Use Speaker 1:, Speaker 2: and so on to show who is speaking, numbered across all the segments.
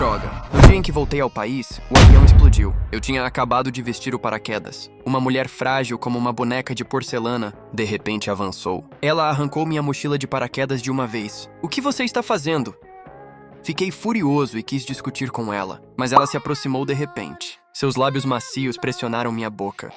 Speaker 1: Droga. No dia em que voltei ao país, o avião explodiu. Eu tinha acabado de vestir o paraquedas. Uma mulher frágil como uma boneca de porcelana, de repente avançou. Ela arrancou minha mochila de paraquedas de uma vez. O que você está fazendo? Fiquei furioso e quis discutir com ela, mas ela se aproximou de repente. Seus lábios macios pressionaram minha boca.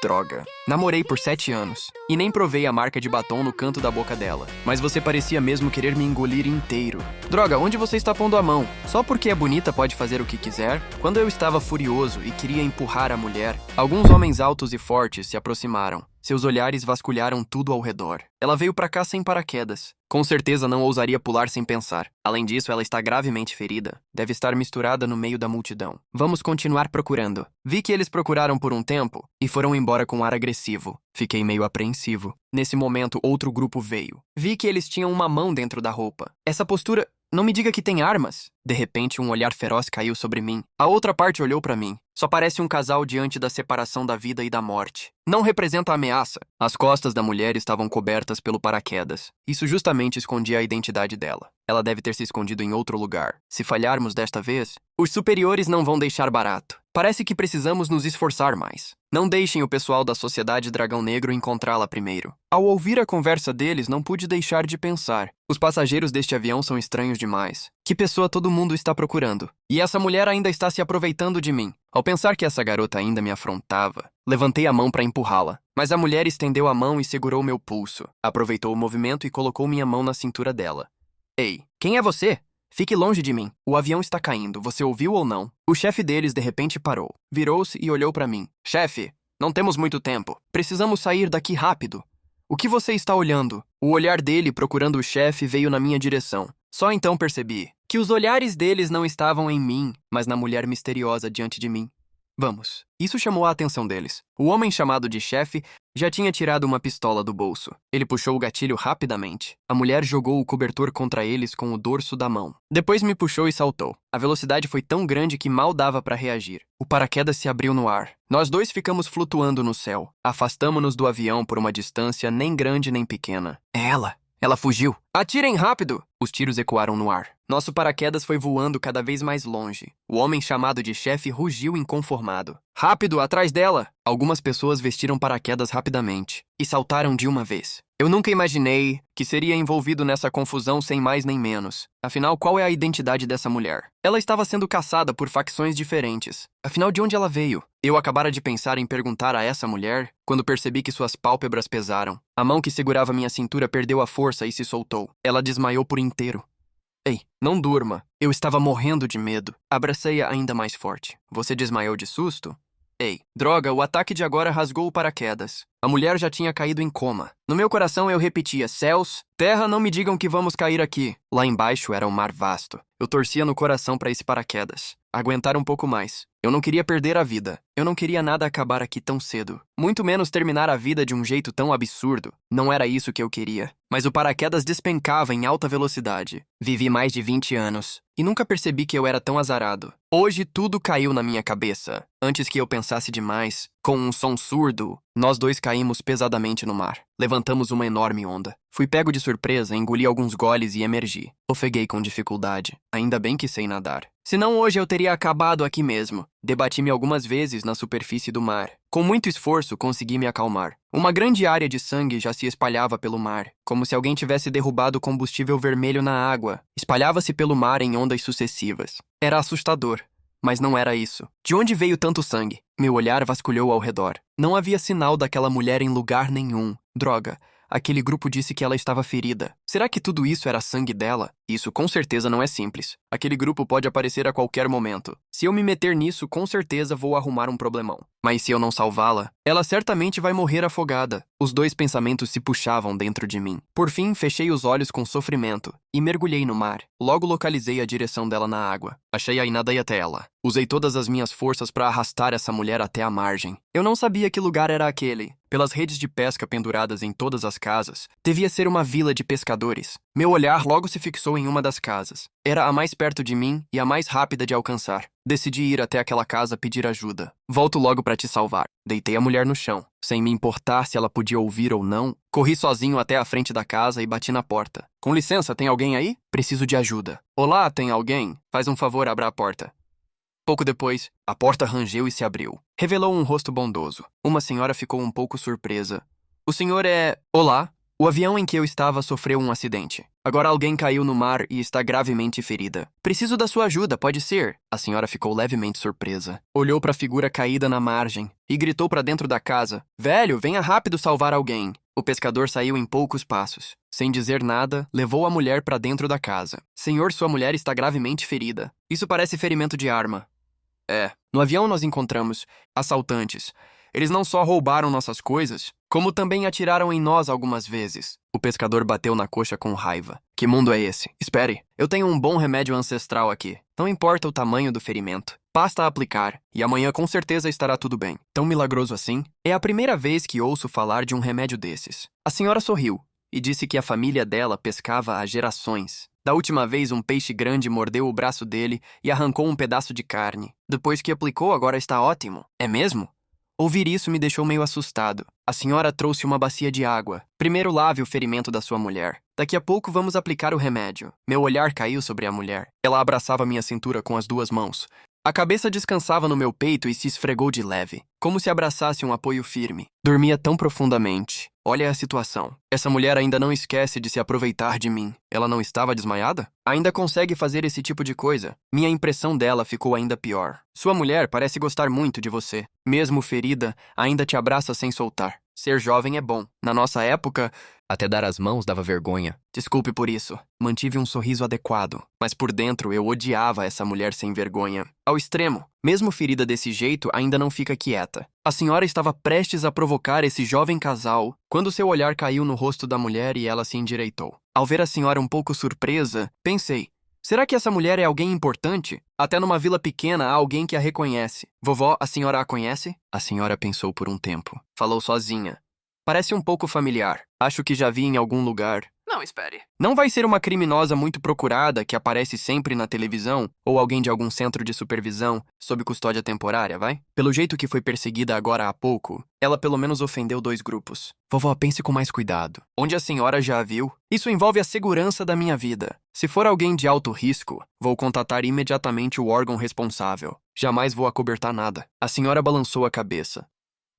Speaker 1: Droga. Namorei por 7 anos e nem provei a marca de batom no canto da boca dela. Mas você parecia mesmo querer me engolir inteiro. Droga, onde você está pondo a mão? Só porque é bonita pode fazer o que quiser? Quando eu estava furioso e queria empurrar a mulher, alguns homens altos e fortes se aproximaram. Seus olhares vasculharam tudo ao redor. Ela veio pra cá sem paraquedas. Com certeza não ousaria pular sem pensar. Além disso, ela está gravemente ferida. Deve estar misturada no meio da multidão. Vamos continuar procurando. Vi que eles procuraram por um tempo e foram embora com ar agressivo. Fiquei meio apreensivo. Nesse momento, outro grupo veio. Vi que eles tinham uma mão dentro da roupa. Essa postura... Não me diga que tem armas. De repente, um olhar feroz caiu sobre mim. A outra parte olhou pra mim. Só parece um casal diante da separação da vida e da morte. Não representa ameaça. As costas da mulher estavam cobertas pelo paraquedas. Isso justamente escondia a identidade dela. Ela deve ter se escondido em outro lugar. Se falharmos desta vez, os superiores não vão deixar barato. Parece que precisamos nos esforçar mais. Não deixem o pessoal da Sociedade Dragão Negro encontrá-la primeiro. Ao ouvir a conversa deles, não pude deixar de pensar. Os passageiros deste avião são estranhos demais. Que pessoa todo mundo está procurando? E essa mulher ainda está se aproveitando de mim. Ao pensar que essa garota ainda me afrontava, levantei a mão para empurrá-la. Mas a mulher estendeu a mão e segurou meu pulso. Aproveitou o movimento e colocou minha mão na cintura dela. Ei, quem é você? Fique longe de mim. O avião está caindo, você ouviu ou não? O chefe deles de repente parou. Virou-se e olhou para mim. Chefe, não temos muito tempo. Precisamos sair daqui rápido. O que você está olhando? O olhar dele procurando o chefe veio na minha direção. Só então percebi que os olhares deles não estavam em mim, mas na mulher misteriosa diante de mim. Vamos. Isso chamou a atenção deles. O homem chamado de chefe já tinha tirado uma pistola do bolso. Ele puxou o gatilho rapidamente. A mulher jogou o cobertor contra eles com o dorso da mão. Depois me puxou e saltou. A velocidade foi tão grande que mal dava para reagir. O paraquedas se abriu no ar. Nós dois ficamos flutuando no céu. Afastamo-nos do avião por uma distância nem grande nem pequena. É ela. Ela fugiu. Atirem rápido! Os tiros ecoaram no ar. Nosso paraquedas foi voando cada vez mais longe. O homem chamado de chefe rugiu inconformado. Rápido, atrás dela! Algumas pessoas vestiram paraquedas rapidamente e saltaram de uma vez. Eu nunca imaginei que seria envolvido nessa confusão sem mais nem menos. Afinal, qual é a identidade dessa mulher? Ela estava sendo caçada por facções diferentes. Afinal, de onde ela veio? Eu acabara de pensar em perguntar a essa mulher quando percebi que suas pálpebras pesaram. A mão que segurava minha cintura perdeu a força e se soltou. Ela desmaiou por inteiro. Ei, não durma. Eu estava morrendo de medo. Abracei-a ainda mais forte. Você desmaiou de susto? Ei, droga, o ataque de agora rasgou o paraquedas. A mulher já tinha caído em coma. No meu coração eu repetia, céus, terra, não me digam que vamos cair aqui. Lá embaixo era um mar vasto. Eu torcia no coração para esse paraquedas. Aguentar um pouco mais. Eu não queria perder a vida. Eu não queria nada acabar aqui tão cedo. Muito menos terminar a vida de um jeito tão absurdo. Não era isso que eu queria. Mas o paraquedas despencava em alta velocidade. Vivi mais de 20 anos. E nunca percebi que eu era tão azarado. Hoje tudo caiu na minha cabeça. Antes que eu pensasse demais, com um som surdo, nós dois caímos pesadamente no mar. Levantamos uma enorme onda. Fui pego de surpresa, engoli alguns goles e emergi. Ofeguei com dificuldade. Ainda bem que sei nadar. Senão hoje eu teria acabado aqui mesmo. Debati-me algumas vezes na superfície do mar. Com muito esforço, consegui me acalmar. Uma grande área de sangue já se espalhava pelo mar, como se alguém tivesse derrubado combustível vermelho na água. Espalhava-se pelo mar em ondas sucessivas. Era assustador, mas não era isso. De onde veio tanto sangue? Meu olhar vasculhou ao redor. Não havia sinal daquela mulher em lugar nenhum. Droga. Aquele grupo disse que ela estava ferida. Será que tudo isso era sangue dela? Isso com certeza não é simples. Aquele grupo pode aparecer a qualquer momento. Se eu me meter nisso, com certeza vou arrumar um problemão. Mas se eu não salvá-la, ela certamente vai morrer afogada. Os dois pensamentos se puxavam dentro de mim. Por fim, fechei os olhos com sofrimento e mergulhei no mar. Logo localizei a direção dela na água. Achei-a e nadei até ela. Usei todas as minhas forças para arrastar essa mulher até a margem. Eu não sabia que lugar era aquele. Pelas redes de pesca penduradas em todas as casas, devia ser uma vila de pescadores pescadores. Meu olhar logo se fixou em uma das casas. Era a mais perto de mim e a mais rápida de alcançar. Decidi ir até aquela casa pedir ajuda. Volto logo para te salvar. Deitei a mulher no chão. Sem me importar se ela podia ouvir ou não, corri sozinho até a frente da casa e bati na porta. Com licença, tem alguém aí? Preciso de ajuda. Olá, tem alguém? Faz um favor, abra a porta. Pouco depois, a porta rangeu e se abriu. Revelou um rosto bondoso. Uma senhora ficou um pouco surpresa. O senhor é... Olá? O avião em que eu estava sofreu um acidente. Agora alguém caiu no mar e está gravemente ferida. Preciso da sua ajuda, pode ser? A senhora ficou levemente surpresa. Olhou para a figura caída na margem e gritou para dentro da casa. Velho, venha rápido salvar alguém. O pescador saiu em poucos passos. Sem dizer nada, levou a mulher para dentro da casa. Senhor, sua mulher está gravemente ferida. Isso parece ferimento de arma. No avião nós encontramos assaltantes. Eles não só roubaram nossas coisas, como também atiraram em nós algumas vezes. O pescador bateu na coxa com raiva. Que mundo é esse? Espere, eu tenho um bom remédio ancestral aqui. Não importa o tamanho do ferimento. Basta aplicar, e amanhã com certeza estará tudo bem. Tão milagroso assim? É a primeira vez que ouço falar de um remédio desses. A senhora sorriu e disse que a família dela pescava há gerações. Da última vez, um peixe grande mordeu o braço dele e arrancou um pedaço de carne. Depois que aplicou, agora está ótimo. É mesmo? Ouvir isso me deixou meio assustado. A senhora trouxe uma bacia de água. Primeiro lave o ferimento da sua mulher. Daqui a pouco vamos aplicar o remédio. Meu olhar caiu sobre a mulher. Ela abraçava minha cintura com as duas mãos. A cabeça descansava no meu peito e se esfregou de leve, como se abraçasse um apoio firme. Dormia tão profundamente. Olha a situação. Essa mulher ainda não esquece de se aproveitar de mim. Ela não estava desmaiada? Ainda consegue fazer esse tipo de coisa. Minha impressão dela ficou ainda pior. Sua mulher parece gostar muito de você. Mesmo ferida, ainda te abraça sem soltar. Ser jovem é bom. Na nossa época, até dar as mãos dava vergonha. Desculpe por isso. Mantive um sorriso adequado, mas por dentro eu odiava essa mulher sem vergonha. Ao extremo. Mesmo ferida desse jeito, ainda não fica quieta. A senhora estava prestes a provocar esse jovem casal quando seu olhar caiu no rosto da mulher e ela se endireitou. Ao ver a senhora um pouco surpresa, pensei, será que essa mulher é alguém importante? Até numa vila pequena há alguém que a reconhece. Vovó, a senhora a conhece? A senhora pensou por um tempo. Falou sozinha. Parece um pouco familiar. Acho que já vi em algum lugar. Não, espere. Não vai ser uma criminosa muito procurada que aparece sempre na televisão ou alguém de algum centro de supervisão sob custódia temporária, vai? Pelo jeito que foi perseguida agora há pouco, ela pelo menos ofendeu 2 grupos. Vovó, pense com mais cuidado. Onde a senhora já a viu? Isso envolve a segurança da minha vida. Se for alguém de alto risco, vou contatar imediatamente o órgão responsável. Jamais vou acobertar nada. A senhora balançou a cabeça.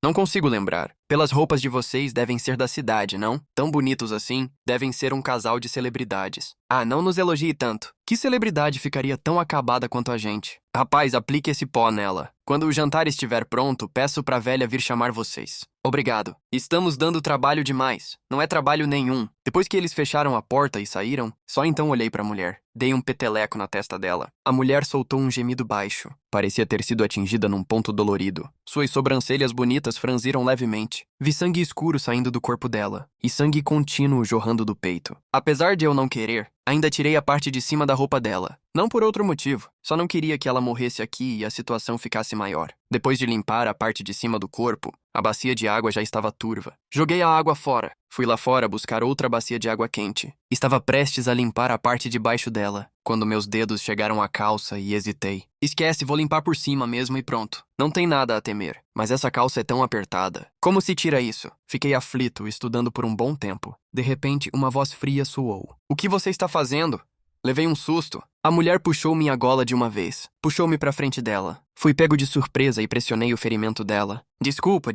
Speaker 1: Não consigo lembrar. Pelas roupas de vocês devem ser da cidade, não? Tão bonitos assim, devem ser um casal de celebridades. Ah, não nos elogie tanto. Que celebridade ficaria tão acabada quanto a gente? Rapaz, aplique esse pó nela. Quando o jantar estiver pronto, peço pra velha vir chamar vocês. Obrigado. Estamos dando trabalho demais. Não é trabalho nenhum. Depois que eles fecharam a porta e saíram, só então olhei pra mulher. Dei um peteleco na testa dela. A mulher soltou um gemido baixo. Parecia ter sido atingida num ponto dolorido. Suas sobrancelhas bonitas franziram levemente. Vi sangue escuro saindo do corpo dela, e sangue contínuo jorrando do peito. Apesar de eu não querer, ainda tirei a parte de cima da roupa dela. Não por outro motivo, só não queria que ela morresse aqui e a situação ficasse maior. Depois de limpar a parte de cima do corpo, a bacia de água já estava turva. Joguei a água fora. Fui lá fora buscar outra bacia de água quente. Estava prestes a limpar a parte de baixo dela, quando meus dedos chegaram à calça e hesitei. Esquece, vou limpar por cima mesmo e pronto. Não tem nada a temer, mas essa calça é tão apertada. Como se tira isso? Fiquei aflito, estudando por um bom tempo. De repente, uma voz fria soou. O que você está fazendo? Levei um susto. A mulher puxou minha gola de uma vez. Puxou-me pra frente dela. Fui pego de surpresa e pressionei o ferimento dela. Desculpa.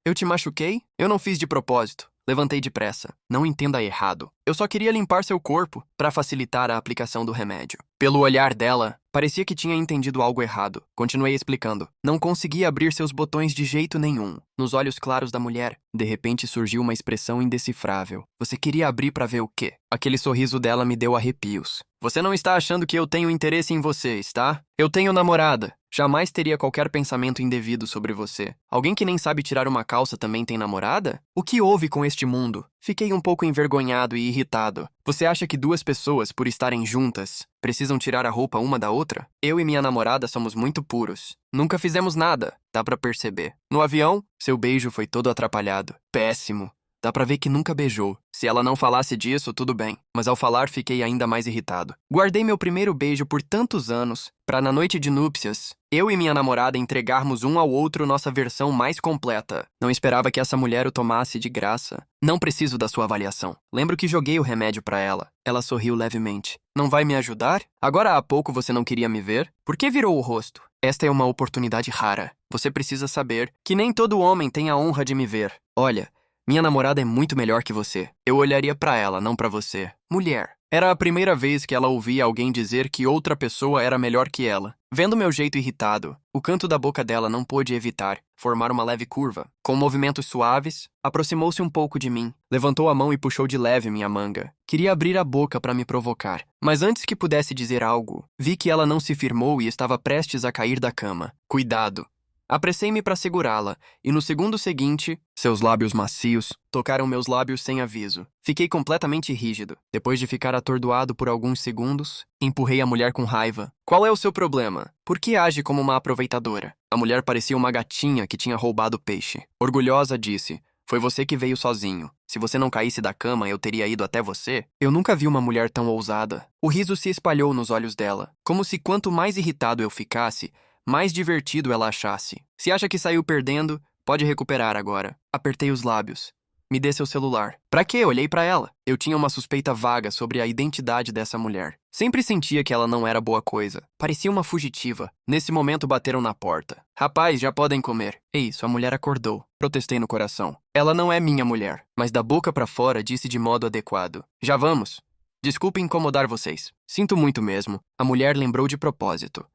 Speaker 1: Eu te machuquei? Eu não fiz de propósito. Levantei depressa. Não entenda errado. Eu só queria limpar seu corpo para facilitar a aplicação do remédio. Pelo olhar dela, parecia que tinha entendido algo errado. Continuei explicando. Não conseguia abrir seus botões de jeito nenhum. Nos olhos claros da mulher, de repente surgiu uma expressão indecifrável. Você queria abrir para ver o quê? Aquele sorriso dela me deu arrepios. Você não está achando que eu tenho interesse em você, está? Eu tenho namorada. Jamais teria qualquer pensamento indevido sobre você. Alguém que nem sabe tirar uma calça também tem namorada? O que houve com este mundo? Fiquei um pouco envergonhado e irritado. Você acha que 2 pessoas, por estarem juntas, precisam tirar a roupa uma da outra? Eu e minha namorada somos muito puros. Nunca fizemos nada, dá pra perceber. No avião, seu beijo foi todo atrapalhado. Péssimo. Dá pra ver que nunca beijou. Se ela não falasse disso, tudo bem. Mas ao falar, fiquei ainda mais irritado. Guardei meu primeiro beijo por tantos anos, pra na noite de núpcias, eu e minha namorada entregarmos um ao outro nossa versão mais completa. Não esperava que essa mulher o tomasse de graça. Não preciso da sua avaliação. Lembro que joguei o remédio pra ela. Ela sorriu levemente. Não vai me ajudar? Agora há pouco você não queria me ver? Por que virou o rosto? Esta é uma oportunidade rara. Você precisa saber que nem todo homem tem a honra de me ver. Olha, minha namorada é muito melhor que você. Eu olharia pra ela, não pra você. Mulher. Era a primeira vez que ela ouvia alguém dizer que outra pessoa era melhor que ela. Vendo meu jeito irritado, o canto da boca dela não pôde evitar formar uma leve curva. Com movimentos suaves, aproximou-se um pouco de mim, levantou a mão e puxou de leve minha manga. Queria abrir a boca para me provocar, mas antes que pudesse dizer algo, vi que ela não se firmou e estava prestes a cair da cama. Cuidado! Apressei-me para segurá-la, e no segundo seguinte, seus lábios macios tocaram meus lábios sem aviso. Fiquei completamente rígido. Depois de ficar atordoado por alguns segundos, empurrei a mulher com raiva. Qual é o seu problema? Por que age como uma aproveitadora? A mulher parecia uma gatinha que tinha roubado peixe. Orgulhosa, disse: foi você que veio sozinho. Se você não caísse da cama, eu teria ido até você. Eu nunca vi uma mulher tão ousada. O riso se espalhou nos olhos dela, como se quanto mais irritado eu ficasse, mais divertido ela achasse. Se acha que saiu perdendo, pode recuperar agora. Apertei os lábios. Me dê seu celular. Pra quê? Olhei pra ela. Eu tinha uma suspeita vaga sobre a identidade dessa mulher. Sempre sentia que ela não era boa coisa. Parecia uma fugitiva. Nesse momento bateram na porta. Rapaz, já podem comer. É isso, a mulher acordou. Protestei no coração. Ela não é minha mulher, mas da boca pra fora disse de modo adequado: já vamos. Desculpe incomodar vocês. Sinto muito mesmo. A mulher lembrou de propósito.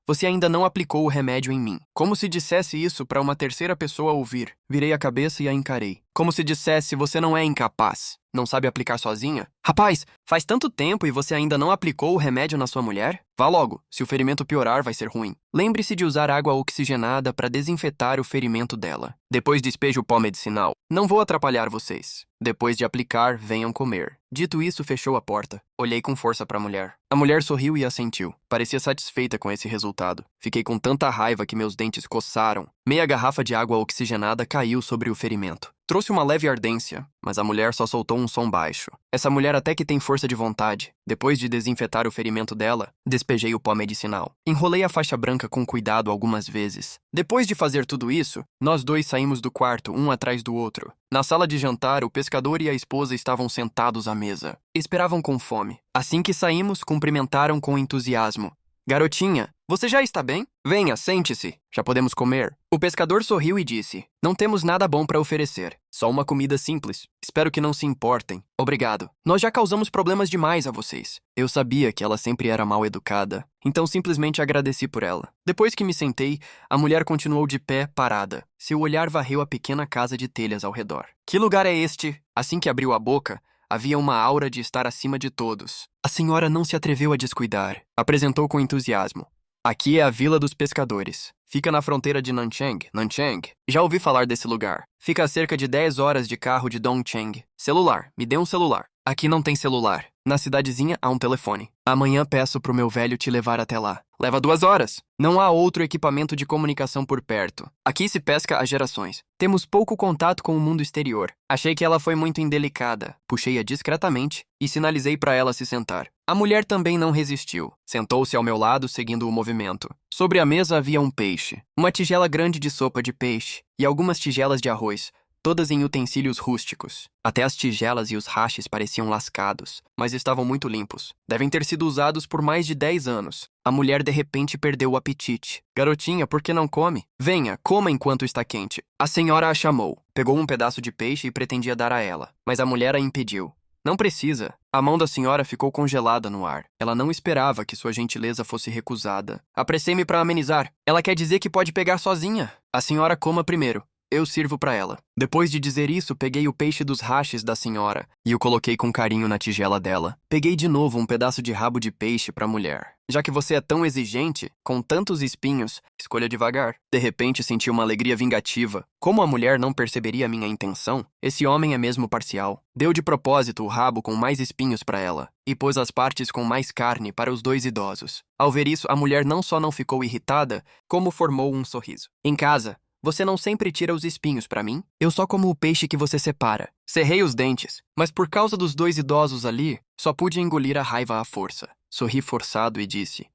Speaker 1: Você ainda não aplicou o remédio em mim. Como se dissesse isso para uma terceira pessoa ouvir. Virei a cabeça e a encarei. Como se dissesse: você não é incapaz. Não sabe aplicar sozinha? Rapaz, faz tanto tempo e você ainda não aplicou o remédio na sua mulher? Vá logo, se o ferimento piorar vai ser ruim. Lembre-se de usar água oxigenada para desinfetar o ferimento dela. Depois despeje o pó medicinal. Não vou atrapalhar vocês. Depois de aplicar, venham comer. Dito isso, fechou a porta. Olhei com força para a mulher. A mulher sorriu e assentiu. Parecia satisfeita com esse resultado. Fiquei com tanta raiva que meus dentes coçaram. Meia garrafa de água oxigenada caiu sobre o ferimento. Trouxe uma leve ardência, mas a mulher só soltou um som baixo. Essa mulher até que tem força de vontade. Depois de desinfetar o ferimento dela, despejei o pó medicinal. Enrolei a faixa branca com cuidado algumas vezes. Depois de fazer tudo isso, nós dois saímos do quarto, um atrás do outro. Na sala de jantar, o pescador e a esposa estavam sentados à mesa. Esperavam com fome. Assim que saímos, cumprimentaram com entusiasmo. Garotinha, você já está bem? Venha, sente-se. Já podemos comer. O pescador sorriu e disse: não temos nada bom para oferecer. Só uma comida simples. Espero que não se importem. Obrigado. Nós já causamos problemas demais a vocês. Eu sabia que ela sempre era mal educada, então simplesmente agradeci por ela. Depois que me sentei, a mulher continuou de pé, parada. Seu olhar varreu a pequena casa de telhas ao redor. Que lugar é este? Assim que abriu a boca, havia uma aura de estar acima de todos. A senhora não se atreveu a descuidar. Apresentou com entusiasmo. Aqui é a Vila dos Pescadores. Fica na fronteira de Nanchang. Nanchang. Já ouvi falar desse lugar. Fica a cerca de 10 horas de carro de Dongcheng. Celular. Me dê um celular. Aqui não tem celular. Na cidadezinha há um telefone. Amanhã peço pro meu velho te levar até lá. Leva 2 horas. Não há outro equipamento de comunicação por perto. Aqui se pesca há gerações. Temos pouco contato com o mundo exterior. Achei que ela foi muito indelicada. Puxei-a discretamente e sinalizei para ela se sentar. A mulher também não resistiu. Sentou-se ao meu lado, seguindo o movimento. Sobre a mesa havia um peixe, uma tigela grande de sopa de peixe e algumas tigelas de arroz, todas em utensílios rústicos. Até as tigelas e os hashes pareciam lascados, mas estavam muito limpos. Devem ter sido usados por mais de 10 anos. A mulher de repente perdeu o apetite. Garotinha, por que não come? Venha, coma enquanto está quente. A senhora a chamou. Pegou um pedaço de peixe e pretendia dar a ela, mas a mulher a impediu. Não precisa. A mão da senhora ficou congelada no ar. Ela não esperava que sua gentileza fosse recusada. Apressei-me para amenizar. Ela quer dizer que pode pegar sozinha. A senhora coma primeiro. Eu sirvo para ela. Depois de dizer isso, peguei o peixe dos hashes da senhora e o coloquei com carinho na tigela dela. Peguei de novo um pedaço de rabo de peixe para a mulher. Já que você é tão exigente, com tantos espinhos, escolha devagar. De repente senti uma alegria vingativa. Como a mulher não perceberia minha intenção? Esse homem é mesmo parcial. Deu de propósito o rabo com mais espinhos para ela e pôs as partes com mais carne para os 2 idosos. Ao ver isso, a mulher não só não ficou irritada, como formou um sorriso. Em casa, Você não sempre tira os espinhos pra mim? Eu só como o peixe que você separa. Cerrei os dentes, mas por causa dos dois idosos ali, só pude engolir a raiva à força. Sorri forçado e disse: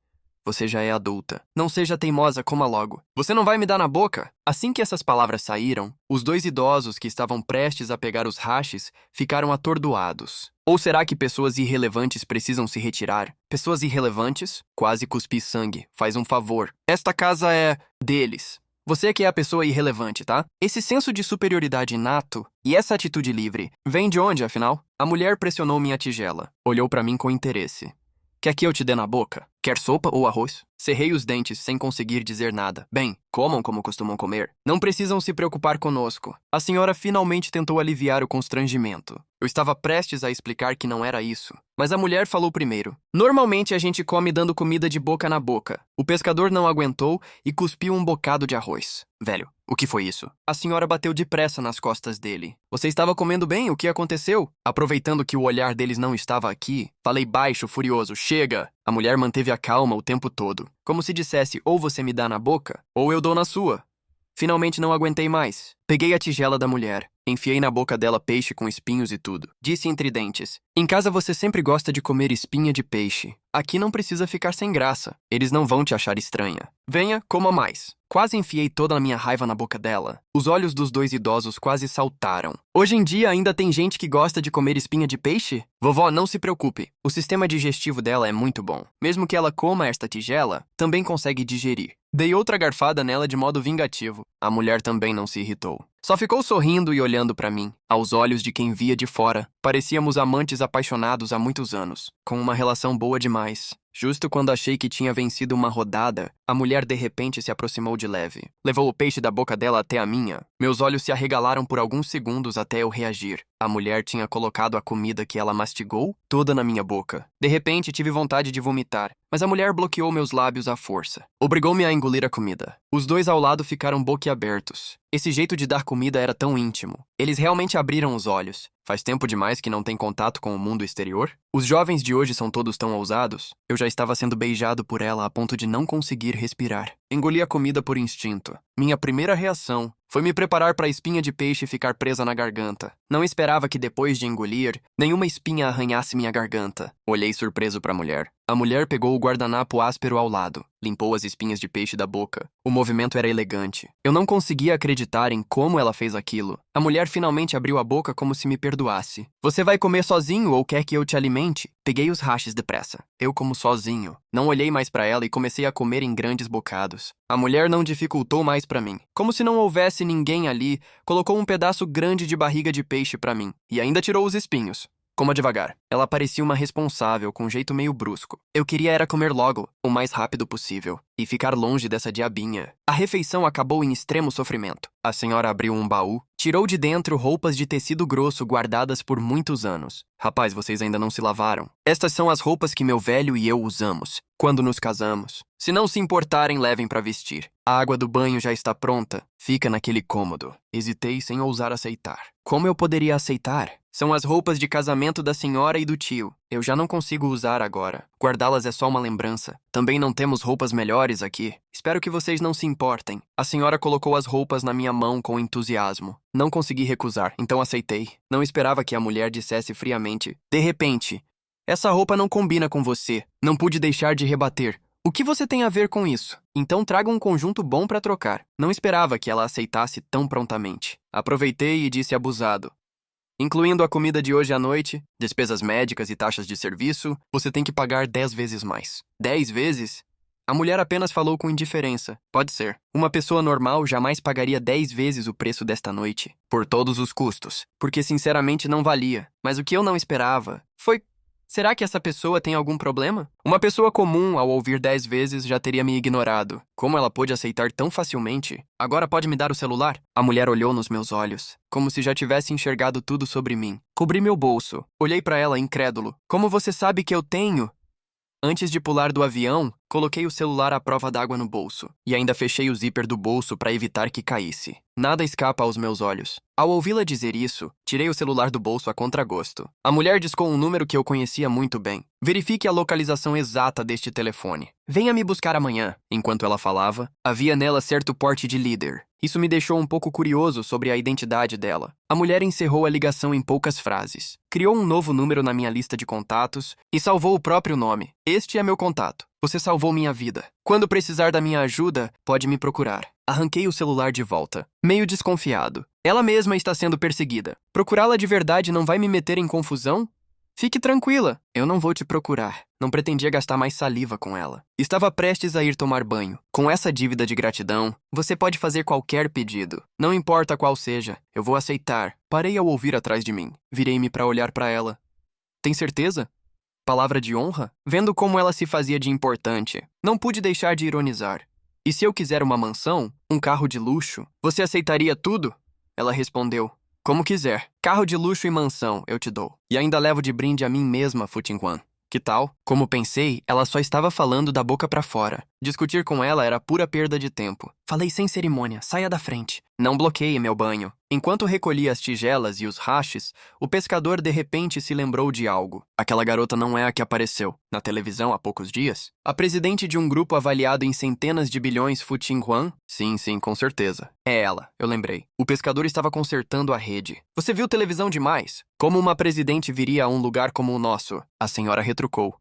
Speaker 1: Você já é adulta. Não seja teimosa, coma logo. Você não vai me dar na boca? Assim que essas palavras saíram, os dois idosos que estavam prestes a pegar os hashes ficaram atordoados. Ou será que pessoas irrelevantes precisam se retirar? Pessoas irrelevantes? Quase cuspi sangue. Faz um favor. Esta casa é deles. Você que é a pessoa irrelevante, tá? Esse senso de superioridade inato e essa atitude livre vem de onde, afinal? A mulher pressionou minha tigela. Olhou pra mim com interesse. Quer que eu te dê na boca? Quer sopa ou arroz? Cerrei os dentes sem conseguir dizer nada. Bem, comam como costumam comer. Não precisam se preocupar conosco. A senhora finalmente tentou aliviar o constrangimento. Eu estava prestes a explicar que não era isso. Mas a mulher falou primeiro. Normalmente a gente come dando comida de boca na boca. O pescador não aguentou e cuspiu um bocado de arroz. Velho, o que foi isso? A senhora bateu depressa nas costas dele. Você estava comendo bem? O que aconteceu? Aproveitando que o olhar deles não estava aqui, falei baixo, furioso. Chega! A mulher manteve a calma o tempo todo, como se dissesse ou você me dá na boca, ou eu dou na sua. Finalmente não aguentei mais. Peguei a tigela da mulher, enfiei na boca dela peixe com espinhos e tudo. Disse entre dentes: Em casa você sempre gosta de comer espinha de peixe. Aqui não precisa ficar sem graça. Eles não vão te achar estranha. Venha, coma mais. Quase enfiei toda a minha raiva na boca dela. Os olhos dos dois idosos quase saltaram. Hoje em dia ainda tem gente que gosta de comer espinha de peixe? Vovó, não se preocupe. O sistema digestivo dela é muito bom. Mesmo que ela coma esta tigela, também consegue digerir. Dei outra garfada nela de modo vingativo. A mulher também não se irritou. Só ficou sorrindo e olhando pra mim. Aos olhos de quem via de fora, parecíamos amantes apaixonados há muitos anos, com uma relação boa demais. Justo quando achei que tinha vencido uma rodada, a mulher de repente se aproximou de leve. Levou o peixe da boca dela até a minha. Meus olhos se arregalaram por alguns segundos até eu reagir. A mulher tinha colocado a comida que ela mastigou toda na minha boca. De repente, tive vontade de vomitar, mas a mulher bloqueou meus lábios à força. Obrigou-me a engolir a comida. Os dois ao lado ficaram boquiabertos. Esse jeito de dar comida era tão íntimo. Eles realmente abriram os olhos. Faz tempo demais que não tem contato com o mundo exterior? Os jovens de hoje são todos tão ousados? Eu já estava sendo beijado por ela a ponto de não conseguir respirar. Engoli a comida por instinto. Minha primeira reação foi me preparar para a espinha de peixe ficar presa na garganta. Não esperava que depois de engolir, nenhuma espinha arranhasse minha garganta. Olhei surpreso para a mulher. A mulher pegou o guardanapo áspero ao lado, limpou as espinhas de peixe da boca. O movimento era elegante. Eu não conseguia acreditar em como ela fez aquilo. A mulher finalmente abriu a boca como se me perdoasse. Você vai comer sozinho ou quer que eu te alimente? Peguei os hashes depressa. Eu como sozinho. Não olhei mais para ela e comecei a comer em grandes bocados. A mulher não dificultou mais para mim. Como se não houvesse ninguém ali, colocou um pedaço grande de barriga de peixe para mim e ainda tirou os espinhos. Coma devagar. Ela parecia uma responsável, com um jeito meio brusco. Eu queria era comer logo, o mais rápido possível, e ficar longe dessa diabinha. A refeição acabou em extremo sofrimento. A senhora abriu um baú, tirou de dentro roupas de tecido grosso guardadas por muitos anos. Rapaz, vocês ainda não se lavaram. Estas são as roupas que meu velho e eu usamos quando nos casamos. Se não se importarem, levem para vestir. A água do banho já está pronta. Fica naquele cômodo. Hesitei sem ousar aceitar. Como eu poderia aceitar? São as roupas de casamento da senhora e do tio. Eu já não consigo usar agora. Guardá-las é só uma lembrança. Também não temos roupas melhores aqui. Espero que vocês não se importem. A senhora colocou as roupas na minha mão com entusiasmo. Não consegui recusar, então aceitei. Não esperava que a mulher dissesse friamente: De repente, essa roupa não combina com você. Não pude deixar de rebater. O que você tem a ver com isso? Então traga um conjunto bom para trocar. Não esperava que ela aceitasse tão prontamente. Aproveitei e disse abusado: Incluindo a comida de hoje à noite, despesas médicas e taxas de serviço, você tem que pagar 10 vezes mais. 10 vezes? A mulher apenas falou com indiferença. Pode ser. Uma pessoa normal jamais pagaria 10 vezes o preço desta noite, por todos os custos, porque sinceramente não valia. Mas o que eu não esperava foi: será que essa pessoa tem algum problema? Uma pessoa comum, ao ouvir 10 vezes, já teria me ignorado. Como ela pôde aceitar tão facilmente? Agora pode me dar o celular? A mulher olhou nos meus olhos, como se já tivesse enxergado tudo sobre mim. Cobri meu bolso. Olhei para ela incrédulo. Como você sabe que eu tenho? Antes de pular do avião, coloquei o celular à prova d'água no bolso e ainda fechei o zíper do bolso para evitar que caísse. Nada escapa aos meus olhos. Ao ouvi-la dizer isso, tirei o celular do bolso a contragosto. A mulher discou um número que eu conhecia muito bem. Verifique a localização exata deste telefone. Venha me buscar amanhã. Enquanto ela falava, havia nela certo porte de líder. Isso me deixou um pouco curioso sobre a identidade dela. A mulher encerrou a ligação em poucas frases. Criou um novo número na minha lista de contatos e salvou o próprio nome. Este é meu contato. Você salvou minha vida. Quando precisar da minha ajuda, pode me procurar. Arranquei o celular de volta, meio desconfiado. Ela mesma está sendo perseguida. Procurá-la de verdade não vai me meter em confusão? Fique tranquila, eu não vou te procurar. Não pretendia gastar mais saliva com ela. Estava prestes a ir tomar banho. Com essa dívida de gratidão, você pode fazer qualquer pedido. Não importa qual seja, eu vou aceitar. Parei ao ouvir atrás de mim. Virei-me para olhar para ela. Tem certeza? Palavra de honra? Vendo como ela se fazia de importante, não pude deixar de ironizar. E se eu quiser uma mansão, um carro de luxo, você aceitaria tudo? Ela respondeu. Como quiser. Carro de luxo e mansão, eu te dou. E ainda levo de brinde a mim mesma, Fu Tingguan. Que tal? Como pensei, ela só estava falando da boca pra fora. Discutir com ela era pura perda de tempo. Falei sem cerimônia, saia da frente. Não bloqueie meu banho. Enquanto recolhia as tigelas e os rachis, o pescador de repente se lembrou de algo. Aquela garota não é a que apareceu na televisão há poucos dias? A presidente de um grupo avaliado em centenas de bilhões, Fu Tingguan? Sim, com certeza. É ela, eu lembrei. O pescador estava consertando a rede. Você viu televisão demais? Como uma presidente viria a um lugar como o nosso? A senhora retrucou.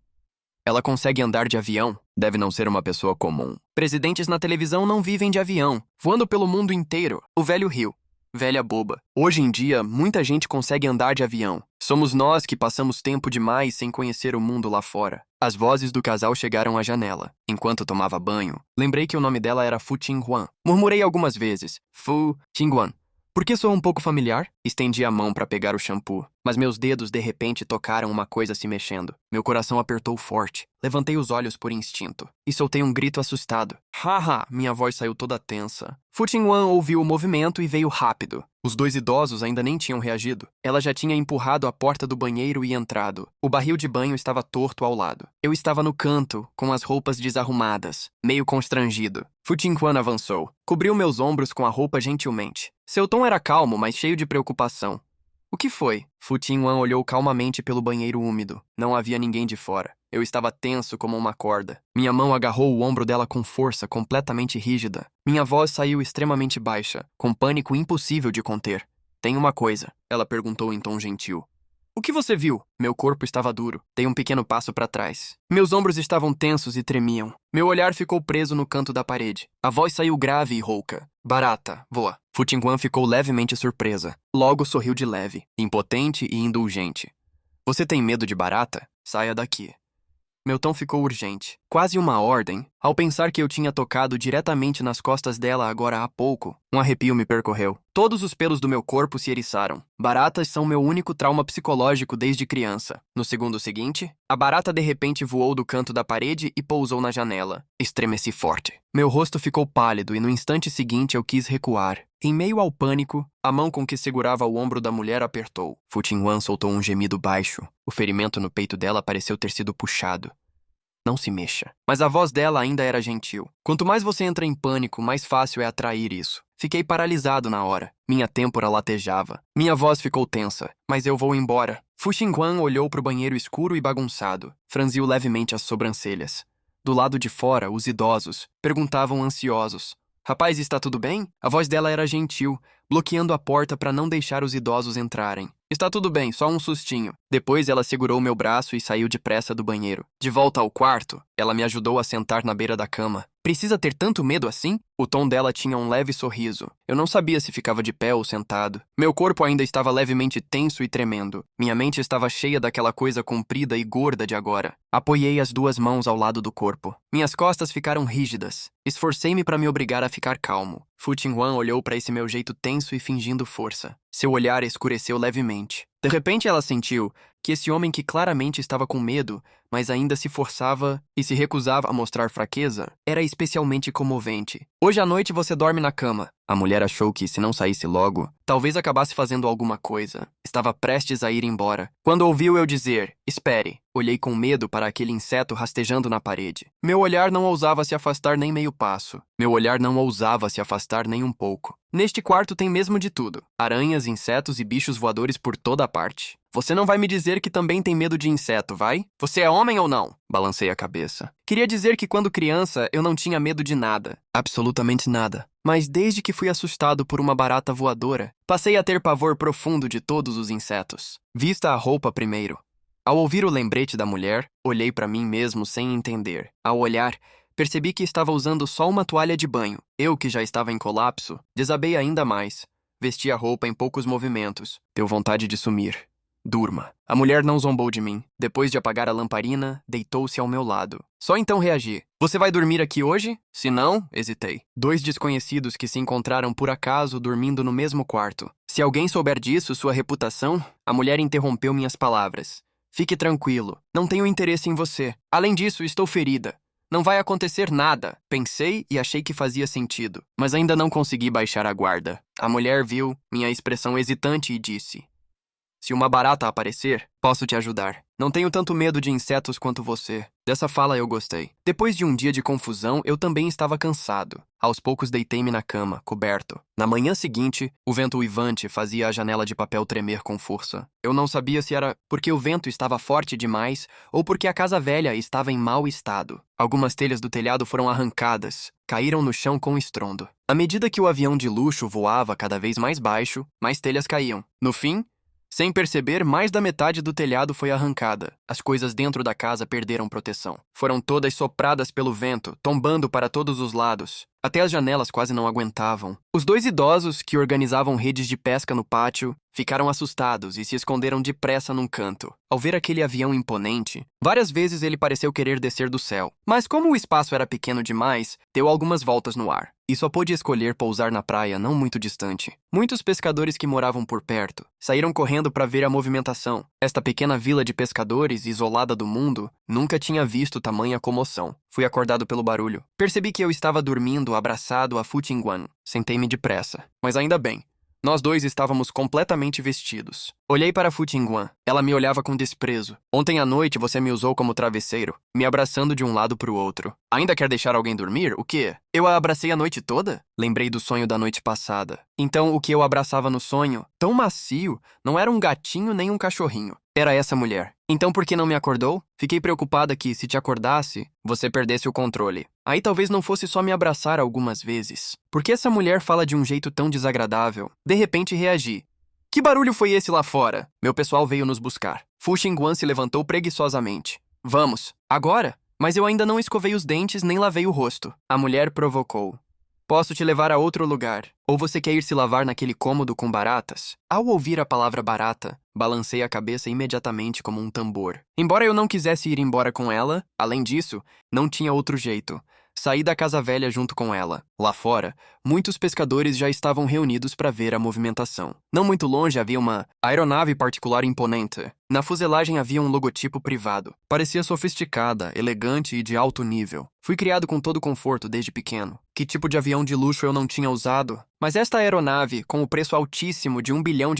Speaker 1: Ela consegue andar de avião? Deve não ser uma pessoa comum. Presidentes na televisão não vivem de avião, voando pelo mundo inteiro. O velho riu. Velha boba. Hoje em dia, muita gente consegue andar de avião. Somos nós que passamos tempo demais sem conhecer o mundo lá fora. As vozes do casal chegaram à janela. Enquanto tomava banho, lembrei que o nome dela era Fu Tingguan. Murmurei algumas vezes. Fu Tingguan. Por que sou um pouco familiar? Estendi a mão para pegar o shampoo, mas meus dedos de repente tocaram uma coisa se mexendo. Meu coração apertou forte. Levantei os olhos por instinto e soltei um grito assustado. Haha! Minha voz saiu toda tensa. Fu Tingguan ouviu o movimento e veio rápido. Os dois idosos ainda nem tinham reagido. Ela já tinha empurrado a porta do banheiro e entrado. O barril de banho estava torto ao lado. Eu estava no canto, com as roupas desarrumadas, meio constrangido. Fu Tingguan avançou. Cobriu meus ombros com a roupa gentilmente. Seu tom era calmo, mas cheio de preocupação. O que foi? Fu Tingguan olhou calmamente pelo banheiro úmido. Não havia ninguém de fora. Eu estava tenso como uma corda. Minha mão agarrou o ombro dela com força, completamente rígida. Minha voz saiu extremamente baixa, com pânico impossível de conter. Tem uma coisa, ela perguntou em tom gentil. O que você viu? Meu corpo estava duro. Dei um pequeno passo para trás. Meus ombros estavam tensos e tremiam. Meu olhar ficou preso no canto da parede. A voz saiu grave e rouca. Barata, voa. Fu Tingguan ficou levemente surpresa. Logo sorriu de leve, impotente e indulgente. Você tem medo de barata? Saia daqui. Meu tom ficou urgente, quase uma ordem. Ao pensar que eu tinha tocado diretamente nas costas dela agora há pouco, um arrepio me percorreu. Todos os pelos do meu corpo se eriçaram. Baratas são meu único trauma psicológico desde criança. No segundo seguinte, a barata de repente voou do canto da parede e pousou na janela. Estremeci forte. Meu rosto ficou pálido e no instante seguinte eu quis recuar. Em meio ao pânico, a mão com que segurava o ombro da mulher apertou. Fu Tingguan soltou um gemido baixo. O ferimento no peito dela pareceu ter sido puxado. Não se mexa. Mas a voz dela ainda era gentil. Quanto mais você entra em pânico, mais fácil é atrair isso. Fiquei paralisado na hora. Minha têmpora latejava. Minha voz ficou tensa. Mas eu vou embora. Fu Tingguan olhou para o banheiro escuro e bagunçado. Franziu levemente as sobrancelhas. Do lado de fora, os idosos perguntavam ansiosos. Rapaz, está tudo bem? A voz dela era gentil, bloqueando a porta para não deixar os idosos entrarem. Está tudo bem, só um sustinho. Depois ela segurou meu braço e saiu depressa do banheiro. De volta ao quarto, ela me ajudou a sentar na beira da cama. Precisa ter tanto medo assim? O tom dela tinha um leve sorriso. Eu não sabia se ficava de pé ou sentado. Meu corpo ainda estava levemente tenso e tremendo. Minha mente estava cheia daquela coisa comprida e gorda de agora. Apoiei as duas mãos ao lado do corpo. Minhas costas ficaram rígidas. Esforcei-me para me obrigar a ficar calmo. Fu Tingguan olhou para esse meu jeito tenso e fingindo força. Seu olhar escureceu levemente. De repente ela sentiu que esse homem que claramente estava com medo, mas ainda se forçava e se recusava a mostrar fraqueza, era especialmente comovente. Hoje à noite você dorme na cama. A mulher achou que, se não saísse logo, talvez acabasse fazendo alguma coisa. Estava prestes a ir embora. Quando ouviu eu dizer, espere, olhei com medo para aquele inseto rastejando na parede. Meu olhar não ousava se afastar nem meio passo. Meu olhar não ousava se afastar nem um pouco. Neste quarto tem mesmo de tudo. Aranhas, insetos e bichos voadores por toda a parte. Você não vai me dizer que também tem medo de inseto, vai? Você é homem ou não? Balancei a cabeça. Queria dizer que quando criança eu não tinha medo de nada. Absolutamente nada. Mas desde que fui assustado por uma barata voadora, passei a ter pavor profundo de todos os insetos. Vista a roupa primeiro. Ao ouvir o lembrete da mulher, olhei para mim mesmo sem entender. Ao olhar, percebi que estava usando só uma toalha de banho. Eu, que já estava em colapso, desabei ainda mais. Vesti a roupa em poucos movimentos. Deu vontade de sumir. Durma. A mulher não zombou de mim. Depois de apagar a lamparina, deitou-se ao meu lado. Só então reagi. Você vai dormir aqui hoje? Se não, hesitei. Dois desconhecidos que se encontraram por acaso dormindo no mesmo quarto. Se alguém souber disso, sua reputação... A mulher interrompeu minhas palavras. Fique tranquilo. Não tenho interesse em você. Além disso, estou ferida. Não vai acontecer nada. Pensei e achei que fazia sentido, mas ainda não consegui baixar a guarda. A mulher viu minha expressão hesitante e disse: se uma barata aparecer, posso te ajudar. Não tenho tanto medo de insetos quanto você. Dessa fala eu gostei. Depois de um dia de confusão, eu também estava cansado. Aos poucos deitei-me na cama, coberto. Na manhã seguinte, o vento uivante fazia a janela de papel tremer com força. Eu não sabia se era porque o vento estava forte demais ou porque a casa velha estava em mau estado. Algumas telhas do telhado foram arrancadas, caíram no chão com estrondo. À medida que o avião de luxo voava cada vez mais baixo, mais telhas caíam. No fim, sem perceber, mais da metade do telhado foi arrancada. As coisas dentro da casa perderam proteção. Foram todas sopradas pelo vento, tombando para todos os lados. Até as janelas quase não aguentavam. Os dois idosos, que organizavam redes de pesca no pátio, ficaram assustados e se esconderam depressa num canto. Ao ver aquele avião imponente, várias vezes ele pareceu querer descer do céu. Mas como o espaço era pequeno demais, deu algumas voltas no ar. E só pôde escolher pousar na praia não muito distante. Muitos pescadores que moravam por perto saíram correndo para ver a movimentação. Esta pequena vila de pescadores, isolada do mundo, nunca tinha visto tamanha comoção. Fui acordado pelo barulho. Percebi que eu estava dormindo abraçado a Fu Tingguan. Sentei-me depressa. Mas ainda bem. Nós dois estávamos completamente vestidos. Olhei para Fu Tingguan. Ela me olhava com desprezo. Ontem à noite você me usou como travesseiro, me abraçando de um lado para o outro. Ainda quer deixar alguém dormir? O quê? Eu a abracei a noite toda? Lembrei do sonho da noite passada. Então o que eu abraçava no sonho, tão macio, não era um gatinho nem um cachorrinho. Era essa mulher. Então por que não me acordou? Fiquei preocupada que, se te acordasse, você perdesse o controle. Aí talvez não fosse só me abraçar algumas vezes. Por que essa mulher fala de um jeito tão desagradável? De repente reagi. Que barulho foi esse lá fora? Meu pessoal veio nos buscar. Fu Tingguan se levantou preguiçosamente. Vamos. Agora? Mas eu ainda não escovei os dentes nem lavei o rosto. A mulher provocou. Posso te levar a outro lugar. Ou você quer ir se lavar naquele cômodo com baratas? Ao ouvir a palavra barata, balancei a cabeça imediatamente como um tambor. Embora eu não quisesse ir embora com ela, além disso, não tinha outro jeito. Saí da casa velha junto com ela. Lá fora, muitos pescadores já estavam reunidos para ver a movimentação. Não muito longe havia uma aeronave particular imponente. Na fuselagem havia um logotipo privado. Parecia sofisticada, elegante e de alto nível. Fui criado com todo conforto desde pequeno. Que tipo de avião de luxo eu não tinha usado? Mas esta aeronave, com o preço altíssimo de $1 bilhão,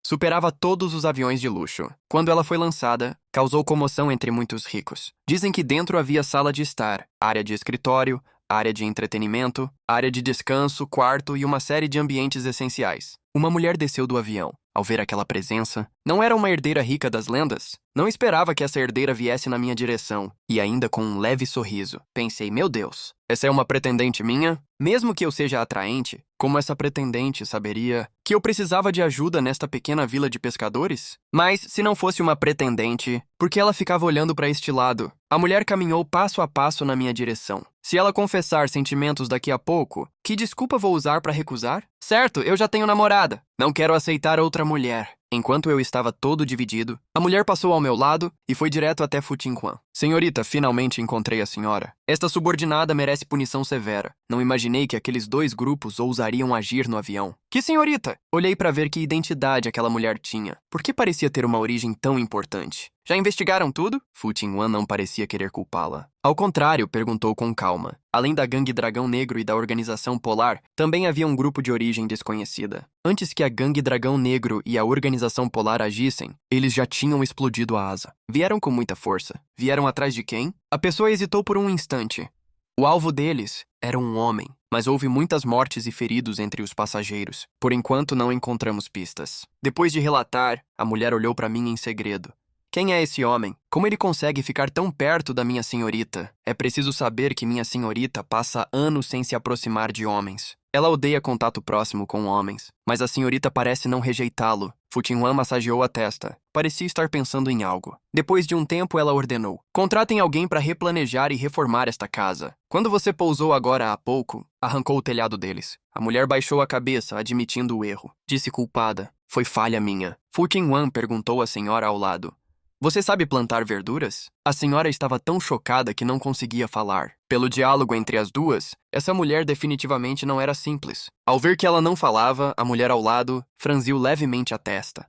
Speaker 1: superava todos os aviões de luxo. Quando ela foi lançada, causou comoção entre muitos ricos. Dizem que dentro havia sala de estar, área de escritório, área de entretenimento, área de descanso, quarto e uma série de ambientes essenciais. Uma mulher desceu do avião. Ao ver aquela presença, não era uma herdeira rica das lendas? Não esperava que essa herdeira viesse na minha direção, e ainda com um leve sorriso. Pensei, meu Deus, essa é uma pretendente minha? Mesmo que eu seja atraente, como essa pretendente saberia que eu precisava de ajuda nesta pequena vila de pescadores? Mas, se não fosse uma pretendente, por que ela ficava olhando para este lado? A mulher caminhou passo a passo na minha direção. Se ela confessar sentimentos daqui a pouco, que desculpa vou usar para recusar? Certo, eu já tenho namorada. Não quero aceitar outra mulher. Enquanto eu estava todo dividido, a mulher passou ao meu lado e foi direto até Fu Tingguan. Senhorita, finalmente encontrei a senhora. Esta subordinada merece punição severa. Não imaginei que aqueles dois grupos ousariam agir no avião. Que senhorita? Olhei para ver que identidade aquela mulher tinha. Por que parecia ter uma origem tão importante? Já investigaram tudo? Fu Tingguan não parecia querer culpá-la. Ao contrário, perguntou com calma. Além da Gangue Dragão Negro e da Organização Polar, também havia um grupo de origem desconhecida. Antes que a Gangue Dragão Negro e a Organização Polar agissem, eles já tinham explodido a asa. Vieram com muita força. Vieram atrás de quem? A pessoa hesitou por um instante. O alvo deles era um homem. mas houve muitas mortes e feridos entre os passageiros. Por enquanto, não encontramos pistas. Depois de relatar, a mulher olhou para mim em segredo. Quem é esse homem? Como ele consegue ficar tão perto da minha senhorita? É preciso saber que minha senhorita passa anos sem se aproximar de homens. Ela odeia contato próximo com homens, mas a senhorita parece não rejeitá-lo. Fu Qinhuan massageou a testa. Parecia estar pensando em algo. Depois de um tempo, ela ordenou: contratem alguém para replanejar e reformar esta casa. Quando você pousou agora há pouco, arrancou o telhado deles. A mulher baixou a cabeça, admitindo o erro. Disse culpada: foi falha minha. Fu Qinhuan perguntou à senhora ao lado: você sabe plantar verduras? A senhora estava tão chocada que não conseguia falar. Pelo diálogo entre as duas, essa mulher definitivamente não era simples. Ao ver que ela não falava, a mulher ao lado franziu levemente a testa.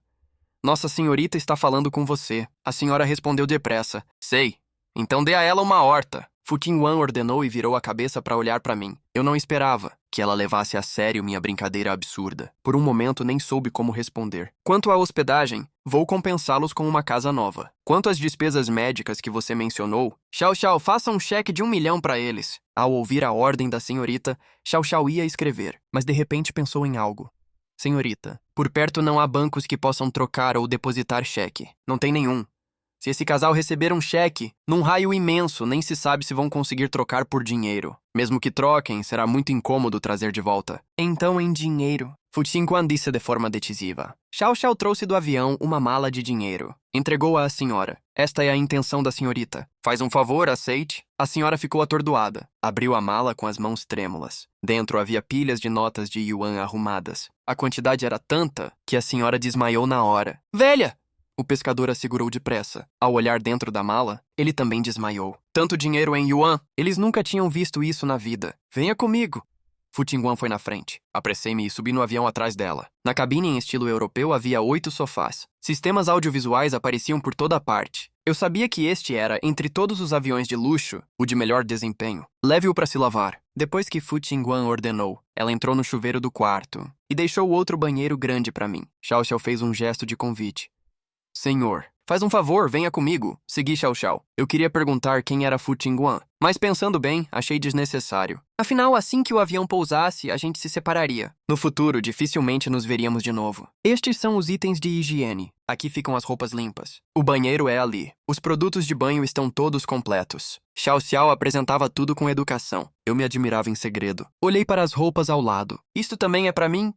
Speaker 1: Nossa senhorita está falando com você. A senhora respondeu depressa. Sei. Então dê a ela uma horta. Fu Qinhuan ordenou e virou a cabeça para olhar para mim. Eu não esperava que ela levasse a sério minha brincadeira absurda. Por um momento nem soube como responder. Quanto à hospedagem, vou compensá-los com uma casa nova. Quanto às despesas médicas que você mencionou, Xiao Xiao, faça um cheque de 1 milhão para eles. Ao ouvir a ordem da senhorita, Xiao Xiao ia escrever, mas de repente pensou em algo. Senhorita, por perto não há bancos que possam trocar ou depositar cheque. Não tem nenhum. Se esse casal receber um cheque, num raio imenso, nem se sabe se vão conseguir trocar por dinheiro. Mesmo que troquem, será muito incômodo trazer de volta. Então, em dinheiro. Fu Qinhuan disse de forma decisiva. Xiao Xiao trouxe do avião uma mala de dinheiro. Entregou-a à senhora. Esta é a intenção da senhorita. Faz um favor, aceite. A senhora ficou atordoada. Abriu a mala com as mãos trêmulas. Dentro havia pilhas de notas de yuan arrumadas. A quantidade era tanta que a senhora desmaiou na hora. Velha! O pescador a segurou depressa. Ao olhar dentro da mala, ele também desmaiou. Tanto dinheiro em yuan! Eles nunca tinham visto isso na vida. Venha comigo! Fu Qinhuan foi na frente. Apressei-me e subi no avião atrás dela. Na cabine em estilo europeu havia 8 sofás. Sistemas audiovisuais apareciam por toda parte. Eu sabia que este era, entre todos os aviões de luxo, o de melhor desempenho. Leve-o para se lavar. Depois que Fu Qinhuan ordenou, ela entrou no chuveiro do quarto e deixou outro banheiro grande para mim. Xiao Xiao fez um gesto de convite. Senhor, faz um favor, venha comigo. Segui Xiao Xiao. Eu queria perguntar quem era Fu Qinhuan, mas pensando bem, achei desnecessário. Afinal, assim que o avião pousasse, a gente se separaria. No futuro, dificilmente nos veríamos de novo. Estes são os itens de higiene. Aqui ficam as roupas limpas. O banheiro é ali. Os produtos de banho estão todos completos. Xiao Xiao apresentava tudo com educação. Eu me admirava em segredo. Olhei para as roupas ao lado. Isto também é para mim?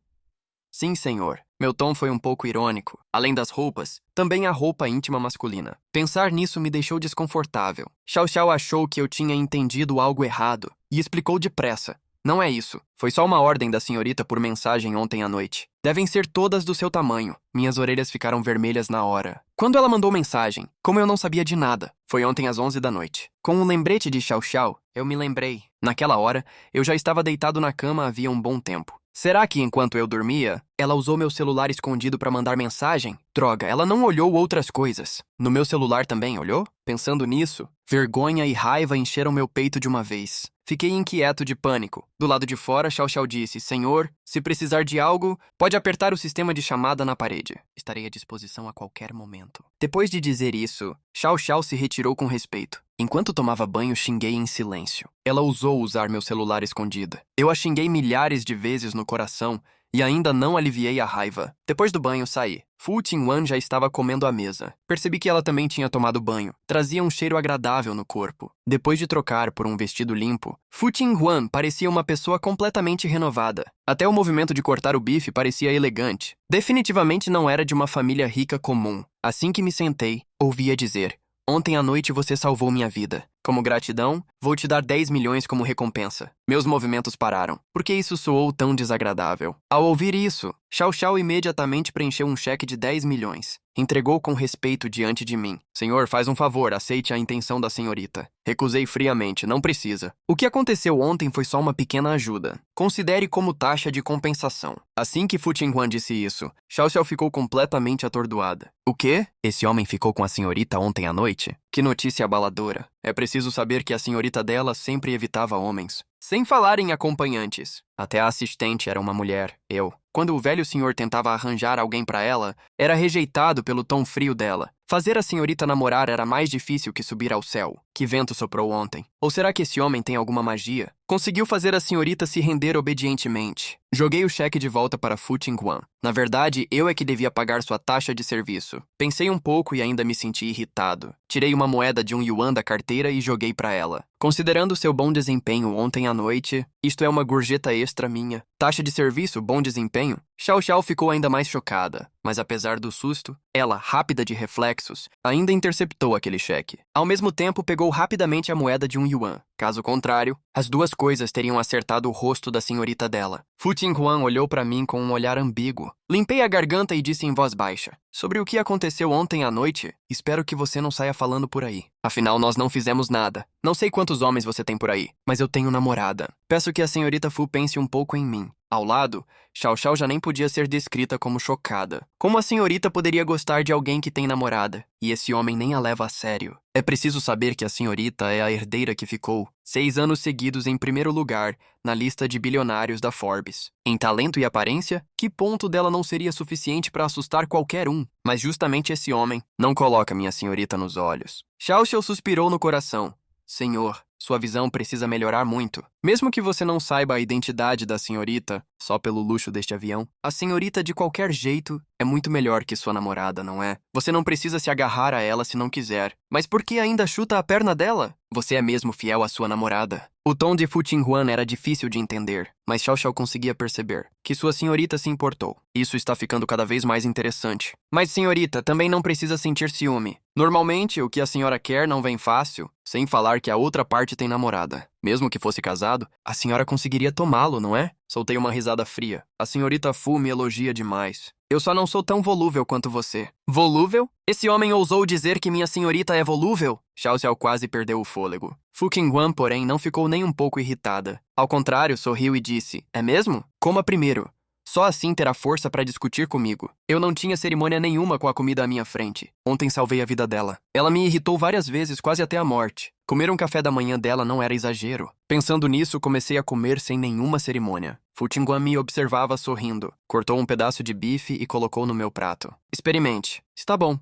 Speaker 1: Sim, senhor. Meu tom foi um pouco irônico. Além das roupas, também a roupa íntima masculina. Pensar nisso me deixou desconfortável. Xiao Xiao achou que eu tinha entendido algo errado e explicou depressa. Não é isso. Foi só uma ordem da senhorita por mensagem ontem à noite. Devem ser todas do seu tamanho. Minhas orelhas ficaram vermelhas na hora. Quando ela mandou mensagem, como eu não sabia de nada, foi ontem às 11 da noite. Com um lembrete de Xiao Xiao, eu me lembrei. Naquela hora, eu já estava deitado na cama havia um bom tempo. Será que, enquanto eu dormia, ela usou meu celular escondido para mandar mensagem? Droga, ela não olhou outras coisas. No meu celular também olhou? Pensando nisso, vergonha e raiva encheram meu peito de uma vez. Fiquei inquieto de pânico. Do lado de fora, Xiao Xiao disse: Senhor, se precisar de algo, pode apertar o sistema de chamada na parede. Estarei à disposição a qualquer momento. Depois de dizer isso, Xiao Xiao se retirou com respeito. Enquanto tomava banho, xinguei em silêncio. Ela ousou usar meu celular escondida. Eu a xinguei milhares de vezes no coração e ainda não aliviei a raiva. Depois do banho, saí. Fu Qinhuan já estava comendo à mesa. Percebi que ela também tinha tomado banho. Trazia um cheiro agradável no corpo. Depois de trocar por um vestido limpo, Fu Qinhuan parecia uma pessoa completamente renovada. Até o movimento de cortar o bife parecia elegante. Definitivamente não era de uma família rica comum. Assim que me sentei, ouvia dizer: Ontem à noite você salvou minha vida. Como gratidão, vou te dar 10 milhões como recompensa. Meus movimentos pararam. Por que isso soou tão desagradável? Ao ouvir isso, Xiao Xiao imediatamente preencheu um cheque de 10 milhões. Entregou com respeito diante de mim. Senhor, faz um favor, aceite a intenção da senhorita. Recusei friamente, não precisa. O que aconteceu ontem foi só uma pequena ajuda. Considere como taxa de compensação. Assim que Fu Qinhuan disse isso, Xiao Xiao ficou completamente atordoada. O quê? Esse homem ficou com a senhorita ontem à noite? Que notícia abaladora. É preciso saber que a senhorita dela sempre evitava homens. Sem falar em acompanhantes. Até a assistente era uma mulher, eu. Quando o velho senhor tentava arranjar alguém para ela, era rejeitado pelo tom frio dela. Fazer a senhorita namorar era mais difícil que subir ao céu. Que vento soprou ontem? Ou será que esse homem tem alguma magia? Conseguiu fazer a senhorita se render obedientemente. Joguei o cheque de volta para Fu Tingguan. Na verdade, eu é que devia pagar sua taxa de serviço. Pensei um pouco e ainda me senti irritado. Tirei uma moeda de 1 yuan da carteira e joguei para ela. Considerando seu bom desempenho ontem à noite, isto é uma gorjeta extra minha. Taxa de serviço, bom desempenho? Xiao Xiao ficou ainda mais chocada, mas apesar do susto, ela, rápida de reflexos, ainda interceptou aquele cheque. Ao mesmo tempo, pegou rapidamente a moeda de 1 yuan. Caso contrário, as duas coisas teriam acertado o rosto da senhorita dela. Fu Tingguan olhou para mim com um olhar ambíguo. Limpei a garganta e disse em voz baixa: sobre o que aconteceu ontem à noite, espero que você não saia falando por aí. Afinal, nós não fizemos nada. Não sei quantos homens você tem por aí, mas eu tenho namorada. Peço que a senhorita Fu pense um pouco em mim. Ao lado, Xiao Xiao já nem podia ser descrita como chocada. Como a senhorita poderia gostar de alguém que tem namorada? E esse homem nem a leva a sério. É preciso saber que a senhorita é a herdeira que ficou 6 anos seguidos em primeiro lugar na lista de bilionários da Forbes. Em talento e aparência, que ponto dela não seria suficiente para assustar qualquer um? Mas justamente esse homem não coloca minha senhorita nos olhos. Xiao Xiao suspirou no coração. Senhor, sua visão precisa melhorar muito. Mesmo que você não saiba a identidade da senhorita, só pelo luxo deste avião, a senhorita de qualquer jeito é muito melhor que sua namorada, não é? Você não precisa se agarrar a ela se não quiser. Mas por que ainda chuta a perna dela? Você é mesmo fiel à sua namorada. O tom de Fu Tingguan era difícil de entender, mas Xiao Xiao conseguia perceber que sua senhorita se importou. Isso está ficando cada vez mais interessante. Mas, senhorita, também não precisa sentir ciúme. Normalmente, o que a senhora quer não vem fácil, sem falar que a outra parte tem namorada. Mesmo que fosse casado, a senhora conseguiria tomá-lo, não é? Soltei uma risada fria. A senhorita Fu me elogia demais. Eu só não sou tão volúvel quanto você. Volúvel? Esse homem ousou dizer que minha senhorita é volúvel? Xiao Xiao quase perdeu o fôlego. Fu Tingguan, porém, não ficou nem um pouco irritada. Ao contrário, sorriu e disse: é mesmo? Coma primeiro. Só assim terá força para discutir comigo. Eu não tinha cerimônia nenhuma com a comida à minha frente. Ontem salvei a vida dela. Ela me irritou várias vezes, quase até a morte. Comer um café da manhã dela não era exagero. Pensando nisso, comecei a comer sem nenhuma cerimônia. Fu Tingguan me observava sorrindo. Cortou um pedaço de bife e colocou no meu prato. Experimente. Está bom.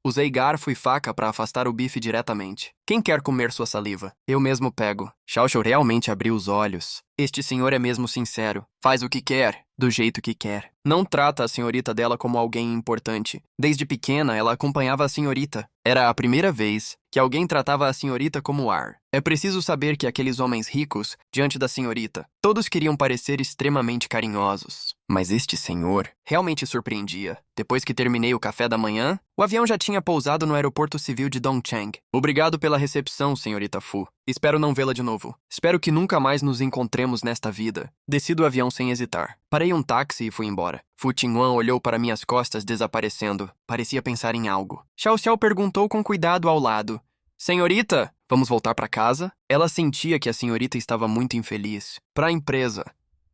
Speaker 1: Usei garfo e faca para afastar o bife diretamente. Quem quer comer sua saliva? Eu mesmo pego. Xiao Xiao realmente abriu os olhos. Este senhor é mesmo sincero. Faz o que quer, do jeito que quer. Não trata a senhorita dela como alguém importante. Desde pequena, ela acompanhava a senhorita. Era a primeira vez que alguém tratava a senhorita como ar. É preciso saber que aqueles homens ricos, diante da senhorita, todos queriam parecer extremamente carinhosos. Mas este senhor realmente surpreendia. Depois que terminei o café da manhã, o avião já tinha pousado no aeroporto civil de Dongcheng. Obrigado pela recepção, senhorita Fu. Espero não vê-la de novo. Espero que nunca mais nos encontremos nesta vida. Desci do avião sem hesitar. Parei um táxi e fui embora. Fu Tingguan olhou para minhas costas desaparecendo. Parecia pensar em algo. Xiao Xiao perguntou com cuidado ao lado: senhorita, vamos voltar para casa? Ela sentia que a senhorita estava muito infeliz. Para a empresa.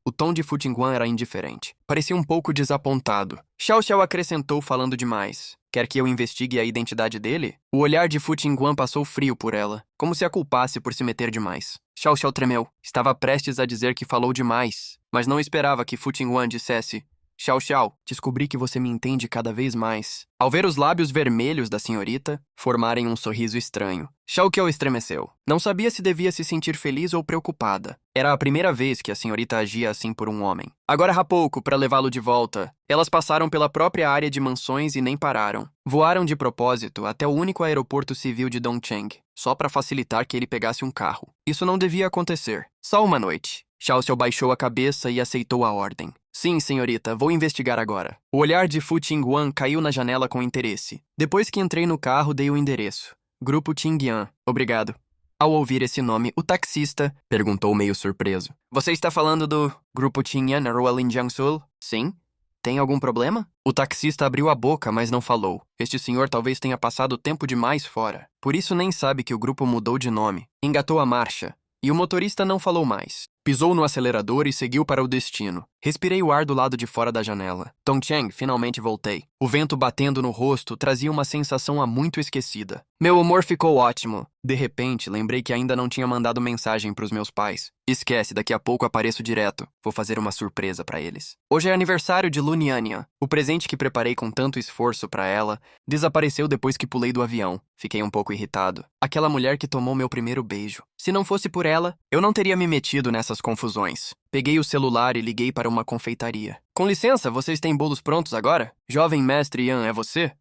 Speaker 1: O tom de Fu Tingguan era indiferente. Parecia um pouco desapontado. Xiao Xiao acrescentou falando demais. Quer que eu investigue a identidade dele? O olhar de Fu Tingguan passou frio por ela, como se a culpasse por se meter demais. Xiao Xiao tremeu. Estava prestes a dizer que falou demais, mas não esperava que Fu Tingguan dissesse: Xiao Xiao, descobri que você me entende cada vez mais. Ao ver os lábios vermelhos da senhorita formarem um sorriso estranho, Xiao Xiao estremeceu. Não sabia se devia se sentir feliz ou preocupada. Era a primeira vez que a senhorita agia assim por um homem. Agora há pouco, para levá-lo de volta, elas passaram pela própria área de mansões e nem pararam. Voaram de propósito até o único aeroporto civil de Dongcheng, só para facilitar que ele pegasse um carro. Isso não devia acontecer. Só uma noite. Xiao Xiao baixou a cabeça e aceitou a ordem. Sim, senhorita, vou investigar agora. O olhar de Fu Tingguan caiu na janela com interesse. Depois que entrei no carro, dei o endereço. Grupo Qingyan. Obrigado. Ao ouvir esse nome, o taxista perguntou meio surpreso: você está falando do Grupo Qingyan na rua Linjiangsul? Sim. Tem algum problema? O taxista abriu a boca, mas não falou. Este senhor talvez tenha passado tempo demais fora. Por isso nem sabe que o grupo mudou de nome. Engatou a marcha. E o motorista não falou mais. Pisou no acelerador e seguiu para o destino. Respirei o ar do lado de fora da janela. Dongcheng, finalmente voltei. O vento batendo no rosto trazia uma sensação há muito esquecida. Meu humor ficou ótimo. De repente, lembrei que ainda não tinha mandado mensagem para os meus pais. Esquece, daqui a pouco apareço direto. Vou fazer uma surpresa para eles. Hoje é aniversário de Luniania. O presente que preparei com tanto esforço para ela desapareceu depois que pulei do avião. Fiquei um pouco irritado. Aquela mulher que tomou meu primeiro beijo. Se não fosse por ela, eu não teria me metido nessas confusões. Peguei o celular e liguei para uma confeitaria. Com licença, vocês têm bolos prontos agora? Jovem mestre Yan, é você?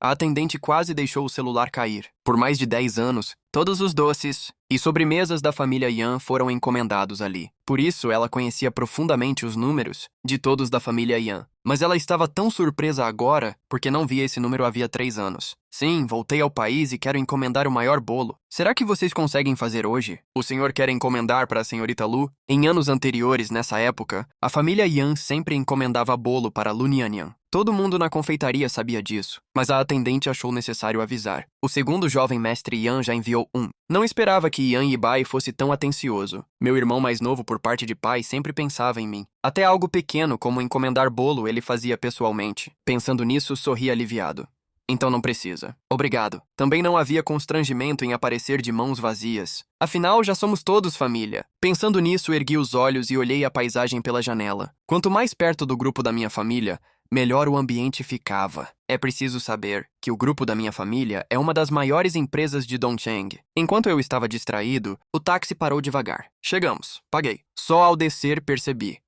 Speaker 1: A atendente quase deixou o celular cair. Por mais de 10 anos, todos os doces e sobremesas da família Yan foram encomendados ali. Por isso, ela conhecia profundamente os números de todos da família Yan. Mas ela estava tão surpresa agora porque não via esse número havia 3 anos. Sim, voltei ao país e quero encomendar o maior bolo. Será que vocês conseguem fazer hoje? O senhor quer encomendar para a senhorita Lu? Em anos anteriores, nessa época, a família Yan sempre encomendava bolo para Lunianian. Todo mundo na confeitaria sabia disso, mas a atendente achou necessário avisar. O segundo jovem mestre Yan já enviou um. Não esperava que Yan Yibai fosse tão atencioso. Meu irmão mais novo por parte de pai sempre pensava em mim. Até algo pequeno como encomendar bolo ele fazia pessoalmente. Pensando nisso, sorri aliviado. Então não precisa. Obrigado. Também não havia constrangimento em aparecer de mãos vazias. Afinal, já somos todos família. Pensando nisso, ergui os olhos e olhei a paisagem pela janela. Quanto mais perto do grupo da minha família, melhor o ambiente ficava. É preciso saber que o grupo da minha família é uma das maiores empresas de Dongcheng. Enquanto eu estava distraído, o táxi parou devagar. Chegamos. Paguei. Só ao descer percebi.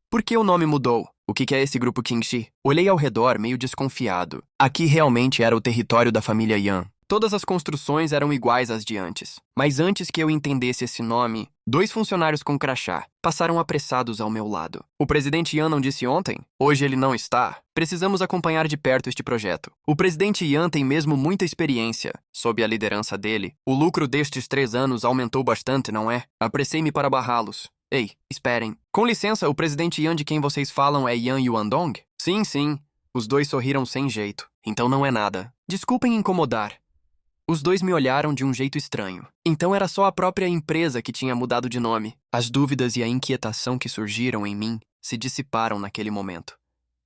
Speaker 1: Por que o nome mudou? O que é esse grupo Qingxi? Olhei ao redor, meio desconfiado. Aqui realmente era o território da família Yan. Todas as construções eram iguais às de antes. Mas antes que eu entendesse esse nome, 2 funcionários com crachá passaram apressados ao meu lado. O presidente Yan não disse ontem? Hoje ele não está. Precisamos acompanhar de perto este projeto. O presidente Yan tem mesmo muita experiência. Sob a liderança dele, o lucro destes 3 anos aumentou bastante, não é? Apressei-me para barrá-los. Ei, esperem. Com licença, o presidente Yan de quem vocês falam é Yan Yuandong? Sim, sim. Os 2 sorriram sem jeito. Então não é nada. Desculpem incomodar. Os 2 me olharam de um jeito estranho. Então era só a própria empresa que tinha mudado de nome. As dúvidas e a inquietação que surgiram em mim se dissiparam naquele momento.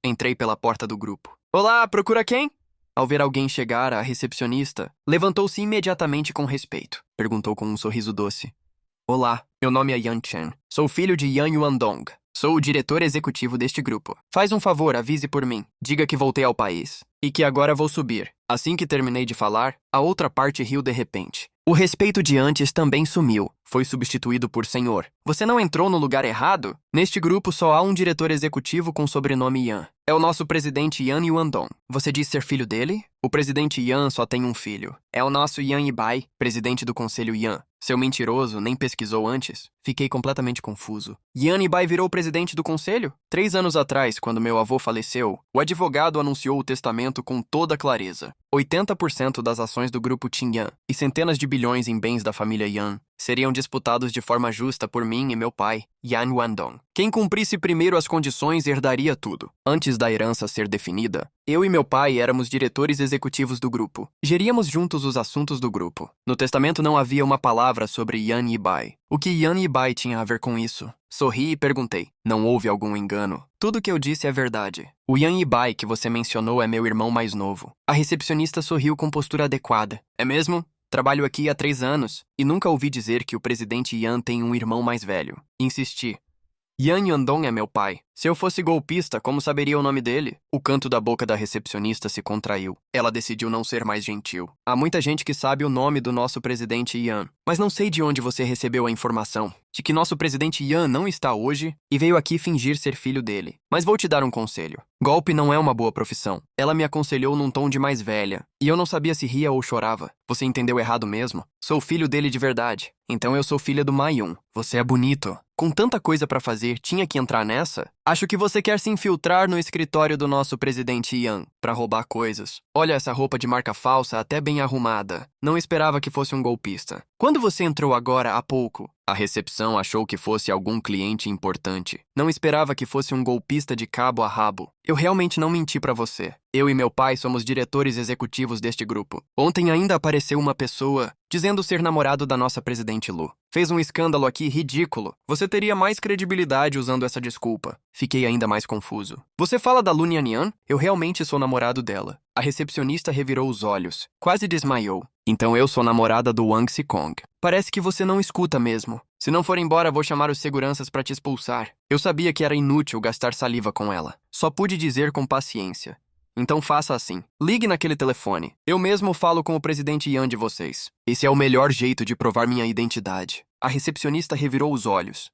Speaker 1: Entrei pela porta do grupo. Olá, procura quem? Ao ver alguém chegar, a recepcionista levantou-se imediatamente com respeito. Perguntou com um sorriso doce. Olá, meu nome é Yan Chen. Sou filho de Yan Yuandong. Sou o diretor executivo deste grupo. Faz um favor, avise por mim. Diga que voltei ao país. E que agora vou subir. Assim que terminei de falar, a outra parte riu de repente. O respeito de antes também sumiu. Foi substituído por senhor. Você não entrou no lugar errado? Neste grupo só há um diretor executivo com sobrenome Yan. É o nosso presidente Yan Yuandong. Você diz ser filho dele? O presidente Yan só tem um filho. É o nosso Yan Yibai, presidente do conselho Yan. Seu mentiroso nem pesquisou antes? Fiquei completamente confuso. Yan Yibai virou presidente do conselho? 3 anos atrás, quando meu avô faleceu, o advogado anunciou o testamento com toda clareza. 80% das ações do grupo Qingyan e centenas de bilhões em bens da família Yan seriam disputados de forma justa por mim e meu pai, Yan Yuandong. Quem cumprisse primeiro as condições herdaria tudo. Antes da herança ser definida, eu e meu pai éramos diretores executivos do grupo. Geríamos juntos os assuntos do grupo. No testamento não havia uma palavra sobre Yan Yibai. O que Yan Yibai tinha a ver com isso? Sorri e perguntei. Não houve algum engano. Tudo que eu disse é verdade. O Yan Yibai que você mencionou é meu irmão mais novo. A recepcionista sorriu com postura adequada. É mesmo? Trabalho aqui há 3 anos e nunca ouvi dizer que o presidente Yan tem um irmão mais velho. Insisti. Yan Yuandong é meu pai. Se eu fosse golpista, como saberia o nome dele? O canto da boca da recepcionista se contraiu. Ela decidiu não ser mais gentil. Há muita gente que sabe o nome do nosso presidente Yan, mas não sei de onde você recebeu a informação de que nosso presidente Yan não está hoje e veio aqui fingir ser filho dele. Mas vou te dar um conselho. Golpe não é uma boa profissão. Ela me aconselhou num tom de mais velha, e eu não sabia se ria ou chorava. Você entendeu errado mesmo? Sou filho dele de verdade. Então eu sou filha do Mayun. Você é bonito. Com tanta coisa pra fazer, tinha que entrar nessa? Acho que você quer se infiltrar no escritório do nosso presidente Yan pra roubar coisas. Olha essa roupa de marca falsa, até bem arrumada. Não esperava que fosse um golpista. Quando você entrou agora há pouco, A recepção achou que fosse algum cliente importante. Não esperava que fosse um golpista de cabo a rabo. Eu realmente não menti pra você. Eu e meu pai somos diretores executivos deste grupo. Ontem ainda apareceu uma pessoa dizendo ser namorado da nossa presidente Lu. Fez um escândalo aqui ridículo. Você teria mais credibilidade usando essa desculpa. Fiquei ainda mais confuso. Você fala da Lu Nianian? Eu realmente sou namorado dela. A recepcionista revirou os olhos. Quase desmaiou. Então eu sou namorada do Wang Sikong. Parece que você não escuta mesmo. Se não for embora, vou chamar os seguranças para te expulsar. Eu sabia que era inútil gastar saliva com ela. Só pude dizer com paciência. Então faça assim. Ligue naquele telefone. Eu mesmo falo com o presidente Yan de vocês. Esse é o melhor jeito de provar minha identidade. A recepcionista revirou os olhos.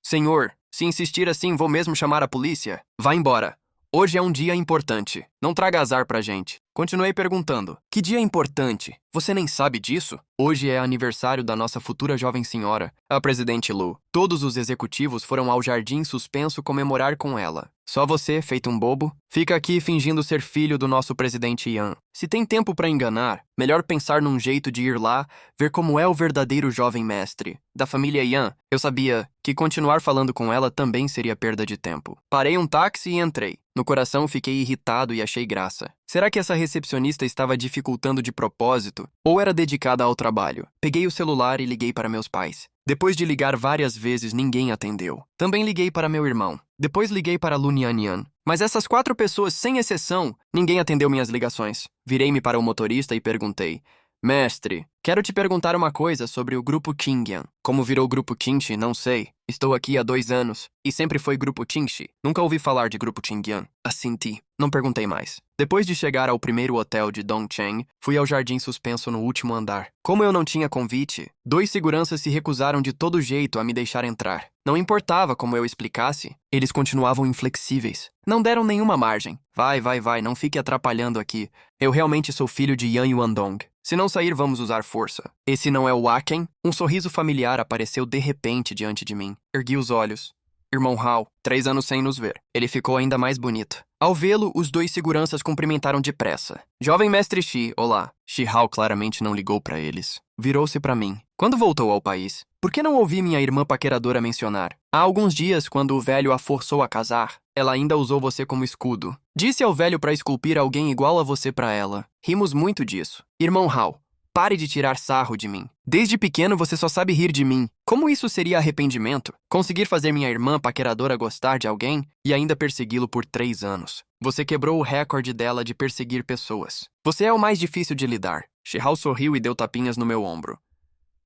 Speaker 1: Senhor, se insistir assim, vou mesmo chamar a polícia? Vá embora. Hoje é um dia importante. Não traga azar pra gente. Continuei perguntando. Que dia importante? Você nem sabe disso? Hoje é aniversário da nossa futura jovem senhora, a presidente Lu. Todos os executivos foram ao jardim suspenso comemorar com ela. Só você, feito um bobo, fica aqui fingindo ser filho do nosso presidente Yan. Se tem tempo pra enganar, melhor pensar num jeito de ir lá, ver como é o verdadeiro jovem mestre. Da família Yan, eu sabia que continuar falando com ela também seria perda de tempo. Parei um táxi e entrei. No coração fiquei irritado e achei graça. Será que essa recepcionista estava dificultando de propósito ou era dedicada ao trabalho? Peguei o celular e liguei para meus pais. Depois de ligar várias vezes, ninguém atendeu. Também liguei para meu irmão. Depois liguei para Lu Nianian. Mas essas 4 pessoas, sem exceção, ninguém atendeu minhas ligações. Virei-me para o motorista e perguntei: Mestre, quero te perguntar uma coisa sobre o Grupo Qingyan. Como virou Grupo Qingxi, não sei. Estou aqui há 2 anos e sempre foi Grupo Qingxi. Nunca ouvi falar de Grupo Qingyan. Assenti. Não perguntei mais. Depois de chegar ao primeiro hotel de Dongcheng, fui ao jardim suspenso no último andar. Como eu não tinha convite, 2 seguranças se recusaram de todo jeito a me deixar entrar. Não importava como eu explicasse, eles continuavam inflexíveis. Não deram nenhuma margem. Vai, não fique atrapalhando aqui. Eu realmente sou filho de Yan Yuandong. Se não sair, vamos usar força. Esse não é o Waken? Um sorriso familiar apareceu de repente diante de mim. Ergui os olhos. Irmão Hao, 3 anos sem nos ver. Ele ficou ainda mais bonito. Ao vê-lo, os 2 seguranças cumprimentaram depressa. Jovem mestre Shi, olá. Shi Hao claramente não ligou para eles. Virou-se para mim. Quando voltou ao país? Por que não ouvi minha irmã paqueradora mencionar? Há alguns dias, quando o velho a forçou a casar, ela ainda usou você como escudo. Disse ao velho para esculpir alguém igual a você para ela. Rimos muito disso. Irmão Hao, pare de tirar sarro de mim. Desde pequeno você só sabe rir de mim. Como isso seria arrependimento? Conseguir fazer minha irmã paqueradora gostar de alguém e ainda persegui-lo por 3 anos. Você quebrou o recorde dela de perseguir pessoas. Você é o mais difícil de lidar. Shihao sorriu e deu tapinhas no meu ombro.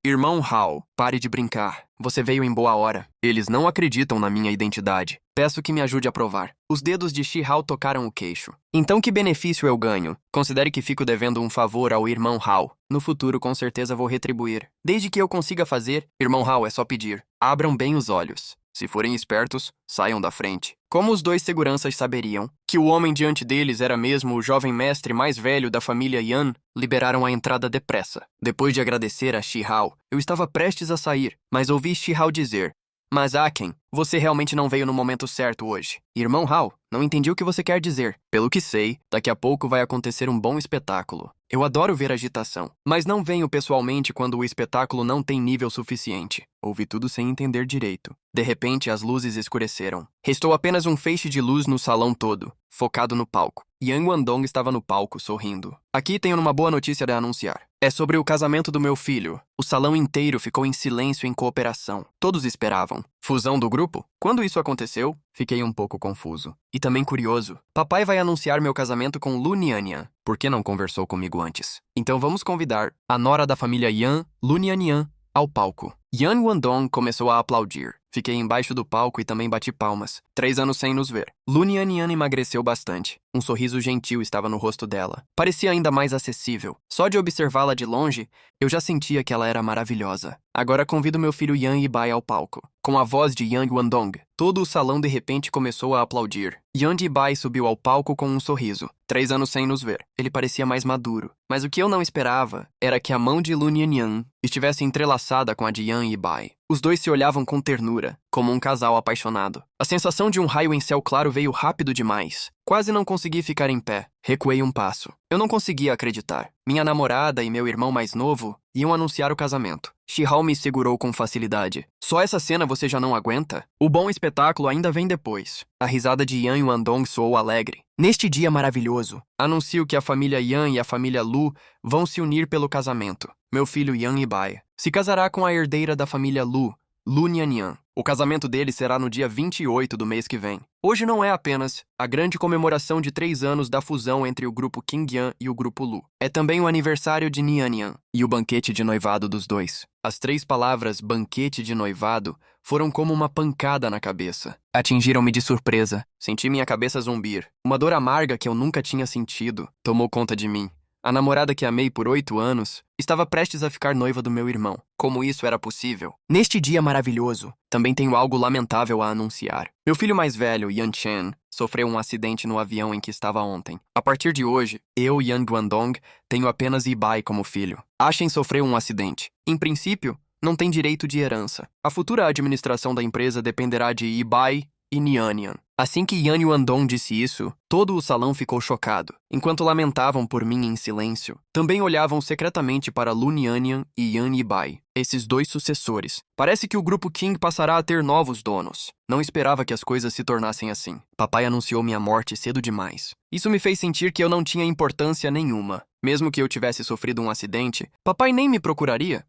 Speaker 1: Irmão Hao, pare de brincar. Você veio em boa hora. Eles não acreditam na minha identidade. Peço que me ajude a provar. Os dedos de Shihao tocaram o queixo. Então que benefício eu ganho? Considere que fico devendo um favor ao irmão Hao. No futuro, com certeza vou retribuir. Desde que eu consiga fazer, irmão Hao, é só pedir. Abram bem os olhos. Se forem espertos, saiam da frente. Como os 2 seguranças saberiam que o homem diante deles era mesmo o jovem mestre mais velho da família Yan, liberaram a entrada depressa. Depois de agradecer a Shihao, eu estava prestes a sair, mas ouvi Shihao dizer: Mas Aken, você realmente não veio no momento certo hoje. Irmão Hao, não entendi o que você quer dizer. Pelo que sei, daqui a pouco vai acontecer um bom espetáculo. Eu adoro ver agitação, mas não venho pessoalmente quando o espetáculo não tem nível suficiente. Ouvi tudo sem entender direito. De repente, as luzes escureceram. Restou apenas um feixe de luz no salão todo, focado no palco. Yan Guandong estava no palco, sorrindo. Aqui tenho uma boa notícia a anunciar. É sobre o casamento do meu filho. O salão inteiro ficou em silêncio em cooperação. Todos esperavam. Fusão do grupo? Quando isso aconteceu, fiquei um pouco confuso. E também curioso. Papai vai anunciar meu casamento com Lu Nianian. Por que não conversou comigo antes? Então vamos convidar a nora da família Yan, Lu Nianian, ao palco. Yan Guandong começou a aplaudir. Fiquei embaixo do palco e também bati palmas. 3 anos sem nos ver. Lu Nianian emagreceu bastante. Um sorriso gentil estava no rosto dela. Parecia ainda mais acessível. Só de observá-la de longe, eu já sentia que ela era maravilhosa. Agora convido meu filho Yan Yibai ao palco. Com a voz de Yan Guandong, todo o salão de repente começou a aplaudir. Yan Yibai subiu ao palco com um sorriso. 3 anos sem nos ver. Ele parecia mais maduro. Mas o que eu não esperava era que a mão de Lu Nianian estivesse entrelaçada com a de Yan Yan e Bai. Os dois se olhavam com ternura, como um casal apaixonado. A sensação de um raio em céu claro veio rápido demais. Quase não consegui ficar em pé. Recuei um passo. Eu não conseguia acreditar. Minha namorada e meu irmão mais novo iam anunciar o casamento. Shihao me segurou com facilidade. Só essa cena você já não aguenta? O bom espetáculo ainda vem depois. A risada de Yan Yuandong soou alegre. Neste dia maravilhoso, anuncio que a família Yan e a família Lu vão se unir pelo casamento. Meu filho Yan Ibai se casará com a herdeira da família Lu, Lu Nianyan. O casamento dele será no dia 28 do mês que vem. Hoje não é apenas a grande comemoração de 3 anos da fusão entre o grupo Qingyan e o grupo Lu. É também o aniversário de Nianyan e o banquete de noivado dos dois. As 3 palavras banquete de noivado foram como uma pancada na cabeça. Atingiram-me de surpresa. Senti minha cabeça zumbir. Uma dor amarga que eu nunca tinha sentido tomou conta de mim. A namorada que amei por 8 anos estava prestes a ficar noiva do meu irmão. Como isso era possível? Neste dia maravilhoso, também tenho algo lamentável a anunciar. Meu filho mais velho, Yan Chen, sofreu um acidente no avião em que estava ontem. A partir de hoje, eu, Yan Guandong, tenho apenas Ibai como filho. Ashen sofreu um acidente. Em princípio, não tem direito de herança. A futura administração da empresa dependerá de Ibai e Nianyan. Assim que Yan Yuandong disse isso, todo o salão ficou chocado. Enquanto lamentavam por mim em silêncio, também olhavam secretamente para Lu Nianyan e Yan Ibai, esses 2 sucessores. Parece que o grupo Qing passará a ter novos donos. Não esperava que as coisas se tornassem assim. Papai anunciou minha morte cedo demais. Isso me fez sentir que eu não tinha importância nenhuma. Mesmo que eu tivesse sofrido um acidente, papai nem me procuraria.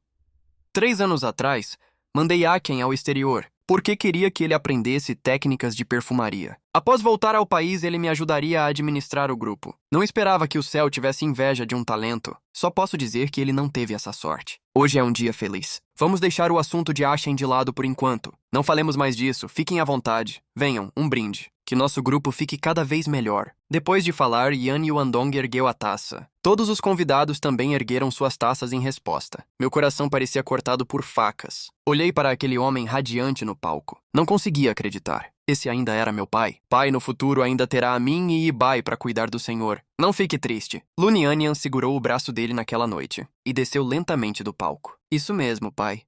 Speaker 1: 3 anos atrás, mandei Aken ao exterior, porque queria que ele aprendesse técnicas de perfumaria. Após voltar ao país, ele me ajudaria a administrar o grupo. Não esperava que o céu tivesse inveja de um talento. Só posso dizer que ele não teve essa sorte. Hoje é um dia feliz. Vamos deixar o assunto de Ashen de lado por enquanto. Não falemos mais disso. Fiquem à vontade. Venham, um brinde. Que nosso grupo fique cada vez melhor. Depois de falar, Yan Yuandong ergueu a taça. Todos os convidados também ergueram suas taças em resposta. Meu coração parecia cortado por facas. Olhei para aquele homem radiante no palco. Não conseguia acreditar. Esse ainda era meu pai. Pai no futuro ainda terá a mim e Ibai para cuidar do Senhor. Não fique triste. Lu Nianyan segurou o braço dele naquela noite e desceu lentamente do palco. Isso mesmo, pai.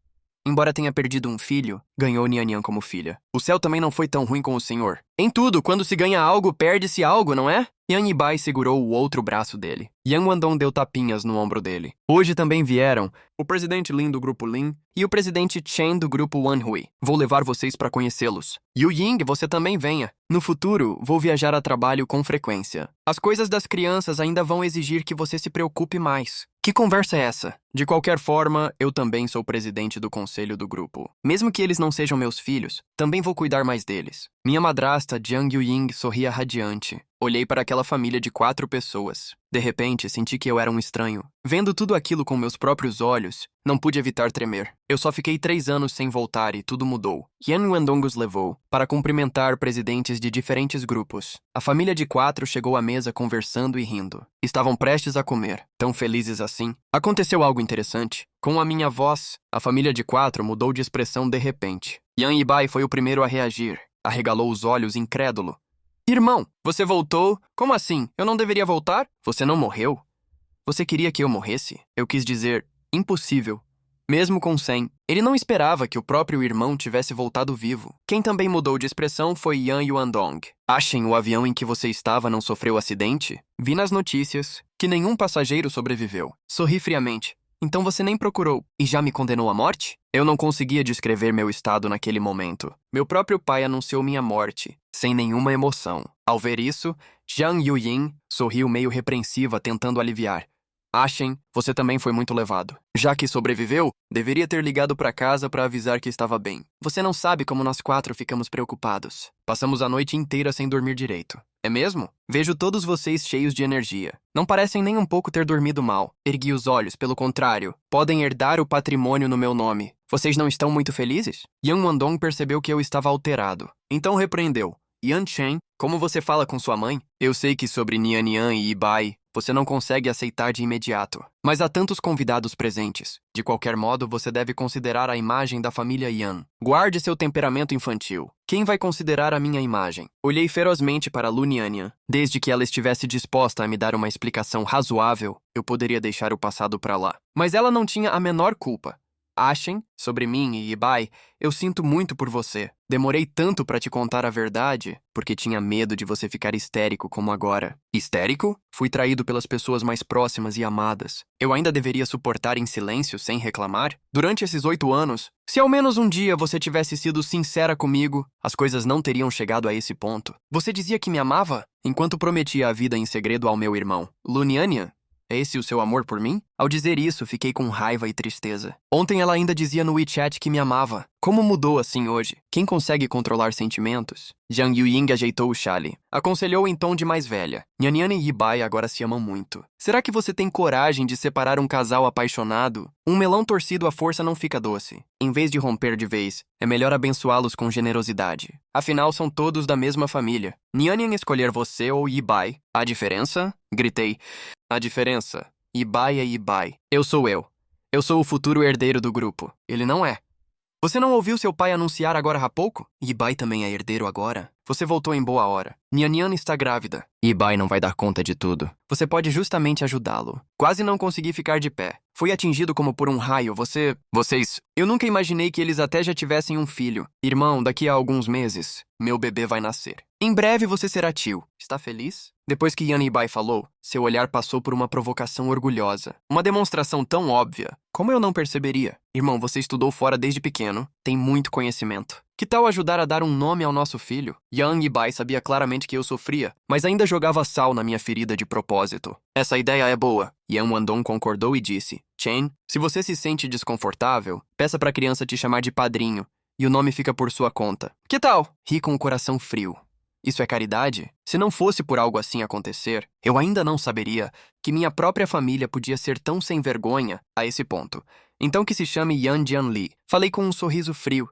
Speaker 1: Embora tenha perdido um filho, ganhou Nianyan como filha. O céu também não foi tão ruim com o senhor. Em tudo, quando se ganha algo, perde-se algo, não é? Yan Ibai segurou o outro braço dele. Yan Wandong deu tapinhas no ombro dele. Hoje também vieram o presidente Lin do grupo Lin e o presidente Chen do grupo Wanhui. Vou levar vocês para conhecê-los. Yu Ying, você também venha. No futuro, vou viajar a trabalho com frequência. As coisas das crianças ainda vão exigir que você se preocupe mais. Que conversa é essa? De qualquer forma, eu também sou presidente do conselho do grupo. Mesmo que eles não sejam meus filhos, também vou cuidar mais deles. Minha madrasta, Jiang Yuying, sorria radiante. Olhei para aquela família de 4 pessoas. De repente, senti que eu era um estranho. Vendo tudo aquilo com meus próprios olhos, não pude evitar tremer. Eu só fiquei 3 anos sem voltar e tudo mudou. Yan Wandong os levou para cumprimentar presidentes de diferentes grupos. A família de 4 chegou à mesa conversando e rindo. Estavam prestes a comer. Tão felizes assim. Aconteceu algo interessante. Com a minha voz, a família de 4 mudou de expressão de repente. Yan Ibai foi o primeiro a reagir. Arregalou os olhos incrédulo. Irmão, você voltou? Como assim? Eu não deveria voltar? Você não morreu? Você queria que eu morresse? Eu quis dizer, impossível. Mesmo com 100, ele não esperava que o próprio irmão tivesse voltado vivo. Quem também mudou de expressão foi Yan Yuandong. Ashen, o avião em que você estava não sofreu acidente? Vi nas notícias que nenhum passageiro sobreviveu. Sorri friamente. Então você nem procurou e já me condenou à morte? Eu não conseguia descrever meu estado naquele momento. Meu próprio pai anunciou minha morte, sem nenhuma emoção. Ao ver isso, Jiang Yuying sorriu meio repreensiva, tentando aliviar. Ashen, você também foi muito levado. Já que sobreviveu, deveria ter ligado para casa para avisar que estava bem. Você não sabe como nós 4 ficamos preocupados. Passamos a noite inteira sem dormir direito. É mesmo? Vejo todos vocês cheios de energia. Não parecem nem um pouco ter dormido mal. Ergui os olhos, pelo contrário. Podem herdar o patrimônio no meu nome. Vocês não estão muito felizes? Yan Wandong percebeu que eu estava alterado. Então repreendeu. Yan Chen, como você fala com sua mãe? Eu sei que sobre Nianyan e Ibai, você não consegue aceitar de imediato. Mas há tantos convidados presentes. De qualquer modo, você deve considerar a imagem da família Yan. Guarde seu temperamento infantil. Quem vai considerar a minha imagem? Olhei ferozmente para Lu Nianyan. Desde que ela estivesse disposta a me dar uma explicação razoável, eu poderia deixar o passado para lá. Mas ela não tinha a menor culpa. Ashen, sobre mim e Ibai, eu sinto muito por você. Demorei tanto pra te contar a verdade, porque tinha medo de você ficar histérico como agora. Histérico? Fui traído pelas pessoas mais próximas e amadas. Eu ainda deveria suportar em silêncio, sem reclamar? Durante esses 8 anos, se ao menos um dia você tivesse sido sincera comigo, as coisas não teriam chegado a esse ponto. Você dizia que me amava, enquanto prometia a vida em segredo ao meu irmão. Luniania? É esse o seu amor por mim? Ao dizer isso, fiquei com raiva e tristeza. Ontem ela ainda dizia no WeChat que me amava. Como mudou assim hoje? Quem consegue controlar sentimentos? Jiang Yuying ajeitou o chale. Aconselhou em tom de mais velha. Nyanyan e Ibai agora se amam muito. Será que você tem coragem de separar um casal apaixonado? Um melão torcido à força não fica doce. Em vez de romper de vez, é melhor abençoá-los com generosidade. Afinal, são todos da mesma família. Nyanyan escolher você ou Ibai. A diferença? Gritei. A diferença. Ibai é Ibai. Eu sou eu. Eu sou o futuro herdeiro do grupo. Ele não é. Você não ouviu seu pai anunciar agora há pouco? Ibai também é herdeiro agora. Você voltou em boa hora. Nyanyan está grávida. Ibai não vai dar conta de tudo. Você pode justamente ajudá-lo. Quase não consegui ficar de pé. Fui atingido como por um raio. Vocês... Eu nunca imaginei que eles até já tivessem um filho. Irmão, daqui a alguns meses, meu bebê vai nascer. Em breve você será tio. Está feliz? Depois que Yan Ibai falou, seu olhar passou por uma provocação orgulhosa. Uma demonstração tão óbvia. Como eu não perceberia? Irmão, você estudou fora desde pequeno. Tem muito conhecimento. Que tal ajudar a dar um nome ao nosso filho? Yan Ibai sabia claramente que eu sofria, mas ainda jogava sal na minha ferida de propósito. Essa ideia é boa. Yan Wandong concordou e disse: Chen, se você se sente desconfortável, peça para a criança te chamar de padrinho, e o nome fica por sua conta. Que tal? Ri com o coração frio. Isso é caridade? Se não fosse por algo assim acontecer, eu ainda não saberia que minha própria família podia ser tão sem vergonha a esse ponto. Então que se chame Yan Jianli. Falei com um sorriso frio.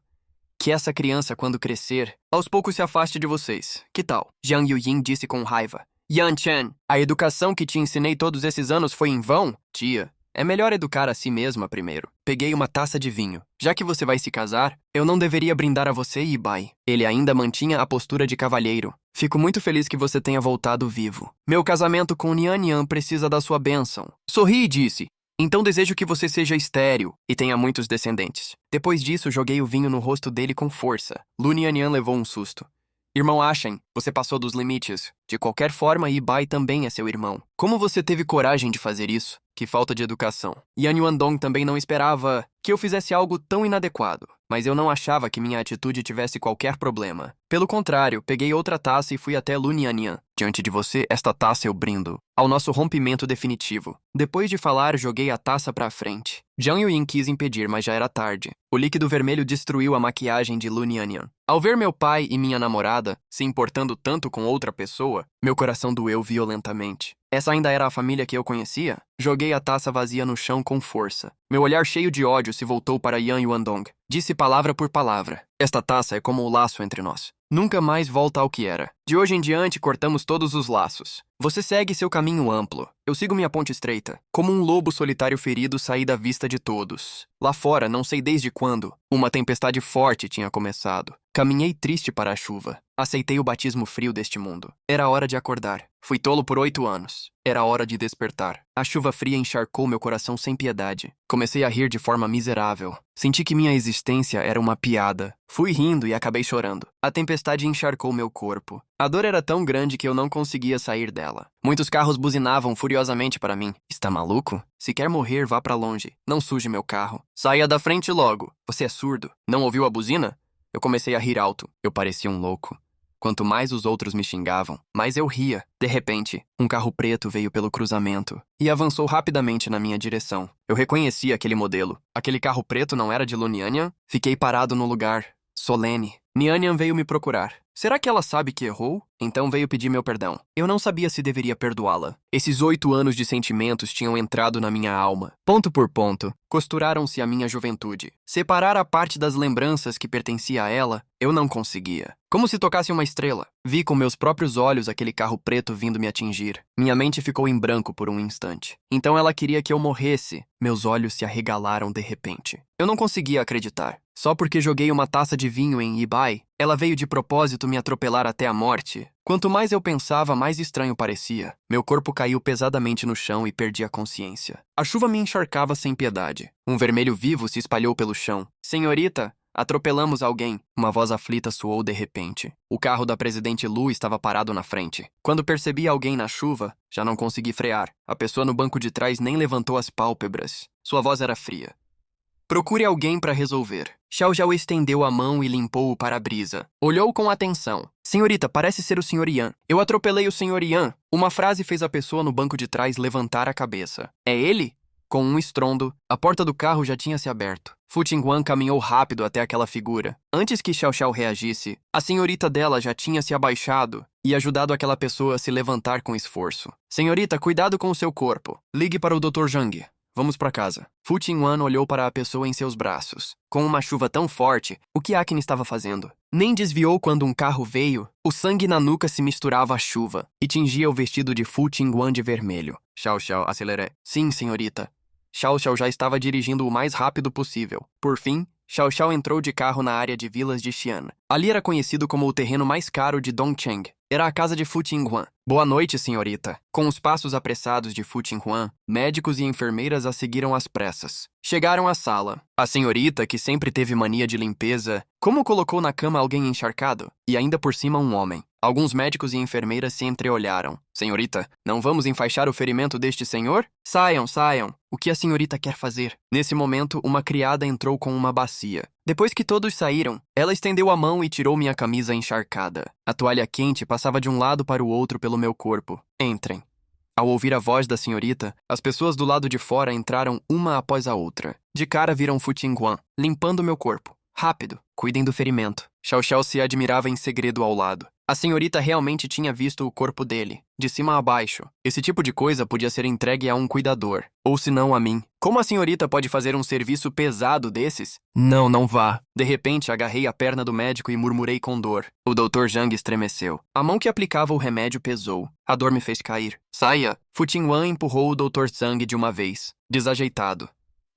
Speaker 1: Que essa criança, quando crescer, aos poucos se afaste de vocês. Que tal? Jiang Yuying disse com raiva. Yan Chen, a educação que te ensinei todos esses anos foi em vão? Tia, é melhor educar a si mesma primeiro. Peguei uma taça de vinho. Já que você vai se casar, eu não deveria brindar a você, Ibai. Ele ainda mantinha a postura de cavalheiro. Fico muito feliz que você tenha voltado vivo. Meu casamento com Nyanyan precisa da sua bênção. Sorri e disse. Então desejo que você seja estéril e tenha muitos descendentes. Depois disso, joguei o vinho no rosto dele com força. Lu Nyanyan levou um susto. Irmão Ashen, você passou dos limites. De qualquer forma, Ibai também é seu irmão. Como você teve coragem de fazer isso? Que falta de educação. Yan Wandong também não esperava que eu fizesse algo tão inadequado, mas eu não achava que minha atitude tivesse qualquer problema. Pelo contrário, peguei outra taça e fui até Lu Nyanyan. Diante de você, esta taça eu brindo. Ao nosso rompimento definitivo. Depois de falar, joguei a taça pra frente. Jiang Yuying quis impedir, mas já era tarde. O líquido vermelho destruiu a maquiagem de Lu Nyanyan. Ao ver meu pai e minha namorada se importando tanto com outra pessoa, meu coração doeu violentamente. Essa ainda era a família que eu conhecia? Joguei a taça vazia no chão com força. Meu olhar cheio de ódio se voltou para Yan Wandong. Disse palavra por palavra. Esta taça é como o laço entre nós. Nunca mais volta ao que era. De hoje em diante, cortamos todos os laços. Você segue seu caminho amplo. Eu sigo minha ponte estreita. Como um lobo solitário ferido, saí da vista de todos. Lá fora, não sei desde quando, uma tempestade forte tinha começado. Caminhei triste para a chuva. Aceitei o batismo frio deste mundo. Era hora de acordar. Fui tolo por 8 anos. Era hora de despertar. A chuva fria encharcou meu coração sem piedade. Comecei a rir de forma miserável. Senti que minha existência era uma piada. Fui rindo e acabei chorando. A tempestade encharcou meu corpo. A dor era tão grande que eu não conseguia sair dela. Muitos carros buzinavam furiosamente para mim. Está maluco? Se quer morrer, vá para longe. Não suje meu carro. Saia da frente logo. Você é surdo? Não ouviu a buzina? Eu comecei a rir alto. Eu parecia um louco. Quanto mais os outros me xingavam, mais eu ria. De repente, um carro preto veio pelo cruzamento e avançou rapidamente na minha direção. Eu reconheci aquele modelo. Aquele carro preto não era de Lu Nyanyan? Fiquei parado no lugar, solene. Nyanyan veio me procurar. Será que ela sabe que errou? Então veio pedir meu perdão. Eu não sabia se deveria perdoá-la. Esses 8 anos de sentimentos tinham entrado na minha alma. Ponto por ponto, costuraram-se a minha juventude. Separar a parte das lembranças que pertencia a ela, eu não conseguia. Como se tocasse uma estrela. Vi com meus próprios olhos aquele carro preto vindo me atingir. Minha mente ficou em branco por um instante. Então ela queria que eu morresse. Meus olhos se arregalaram de repente. Eu não conseguia acreditar. Só porque joguei uma taça de vinho em Ibai, ela veio de propósito me atropelar até a morte. Quanto mais eu pensava, mais estranho parecia. Meu corpo caiu pesadamente no chão e perdi a consciência. A chuva me encharcava sem piedade. Um vermelho vivo se espalhou pelo chão. Senhorita, atropelamos alguém. Uma voz aflita soou de repente. O carro da presidente Lu estava parado na frente. Quando percebi alguém na chuva, já não consegui frear. A pessoa no banco de trás nem levantou as pálpebras. Sua voz era fria. Procure alguém para resolver. Xiao Xiao estendeu a mão e limpou o para-brisa. Olhou com atenção. Senhorita, parece ser o Sr. Yan. Eu atropelei o Sr. Yan. Uma frase fez a pessoa no banco de trás levantar a cabeça. É ele? Com um estrondo, a porta do carro já tinha se aberto. Fu Tingguan caminhou rápido até aquela figura. Antes que Xiao Xiao reagisse, a senhorita dela já tinha se abaixado e ajudado aquela pessoa a se levantar com esforço. Senhorita, cuidado com o seu corpo. Ligue para o Dr. Zhang. Vamos para casa. Fu Tingguan olhou para a pessoa em seus braços. Com uma chuva tão forte, o que Akin estava fazendo? Nem desviou quando um carro veio. O sangue na nuca se misturava à chuva e tingia o vestido de Fu Tingguan de vermelho. Xiao Xiao, aceleré. Sim, senhorita. Xiao Xiao já estava dirigindo o mais rápido possível. Por fim, Xiao Xiao entrou de carro na área de vilas de Xi'an. Ali era conhecido como o terreno mais caro de Dongcheng. Era a casa de Fu Tingguan. Boa noite, senhorita. Com os passos apressados de Fu Tingguan, médicos e enfermeiras a seguiram às pressas. Chegaram à sala. A senhorita, que sempre teve mania de limpeza, como colocou na cama alguém encharcado? E ainda por cima um homem. Alguns médicos e enfermeiras se entreolharam. Senhorita, não vamos enfaixar o ferimento deste senhor? Saiam, saiam. O que a senhorita quer fazer? Nesse momento, uma criada entrou com uma bacia. Depois que todos saíram, ela estendeu a mão e tirou minha camisa encharcada. A toalha quente passava de um lado para o outro pelo meu corpo. Entrem. Ao ouvir a voz da senhorita, as pessoas do lado de fora entraram uma após a outra. De cara viram Fu Tingguan, limpando meu corpo. Rápido, cuidem do ferimento. Xiao Xiao se admirava em segredo ao lado. A senhorita realmente tinha visto o corpo dele, de cima a baixo. Esse tipo de coisa podia ser entregue a um cuidador, ou se não a mim. Como a senhorita pode fazer um serviço pesado desses? Não, não vá. De repente, agarrei a perna do médico e murmurei com dor. O Dr. Zhang estremeceu. A mão que aplicava o remédio pesou. A dor me fez cair. Saia! Fu Tingguan empurrou o Dr. Zhang de uma vez, desajeitado.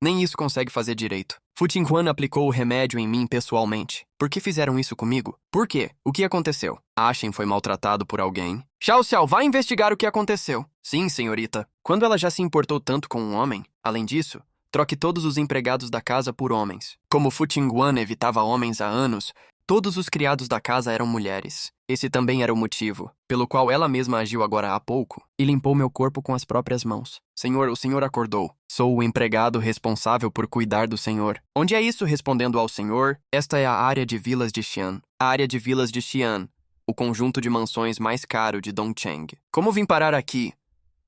Speaker 1: Nem isso consegue fazer direito. Fu Tingguan aplicou o remédio em mim pessoalmente. Por que fizeram isso comigo? Por quê? O que aconteceu? Ashen foi maltratado por alguém? Xiao Xiao, vá investigar o que aconteceu. Sim, senhorita. Quando ela já se importou tanto com um homem, além disso, troque todos os empregados da casa por homens. Como Fu Tingguan evitava homens há anos, todos os criados da casa eram mulheres. Esse também era o motivo, pelo qual ela mesma agiu agora há pouco e limpou meu corpo com as próprias mãos. Senhor, o senhor acordou. Sou o empregado responsável por cuidar do senhor. Onde é isso? Respondendo ao senhor, esta é a área de vilas de Xi'an. A área de vilas de Xi'an, o conjunto de mansões mais caro de Dongcheng. Como vim parar aqui?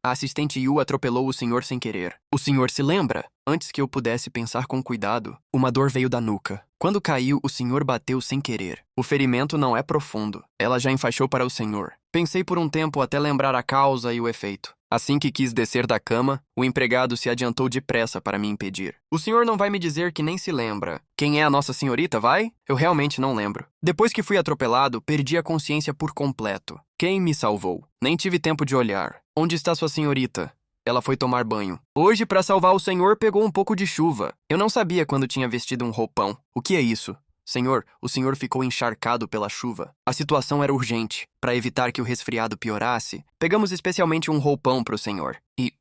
Speaker 1: A assistente Yu atropelou o senhor sem querer. O senhor se lembra? Antes que eu pudesse pensar com cuidado, uma dor veio da nuca. Quando caiu, o senhor bateu sem querer. O ferimento não é profundo. Ela já enfaixou para o senhor. Pensei por um tempo até lembrar a causa e o efeito. Assim que quis descer da cama, o empregado se adiantou depressa para me impedir. O senhor não vai me dizer que nem se lembra. Quem é a nossa senhorita, vai? Eu realmente não lembro. Depois que fui atropelado, perdi a consciência por completo. Quem me salvou? Nem tive tempo de olhar. Onde está sua senhorita? Ela foi tomar banho. Hoje, para salvar o senhor, pegou um pouco de chuva. Eu não sabia quando tinha vestido um roupão. O que é isso? Senhor, o senhor ficou encharcado pela chuva. A situação era urgente. Para evitar que o resfriado piorasse, pegamos especialmente um roupão para o senhor. E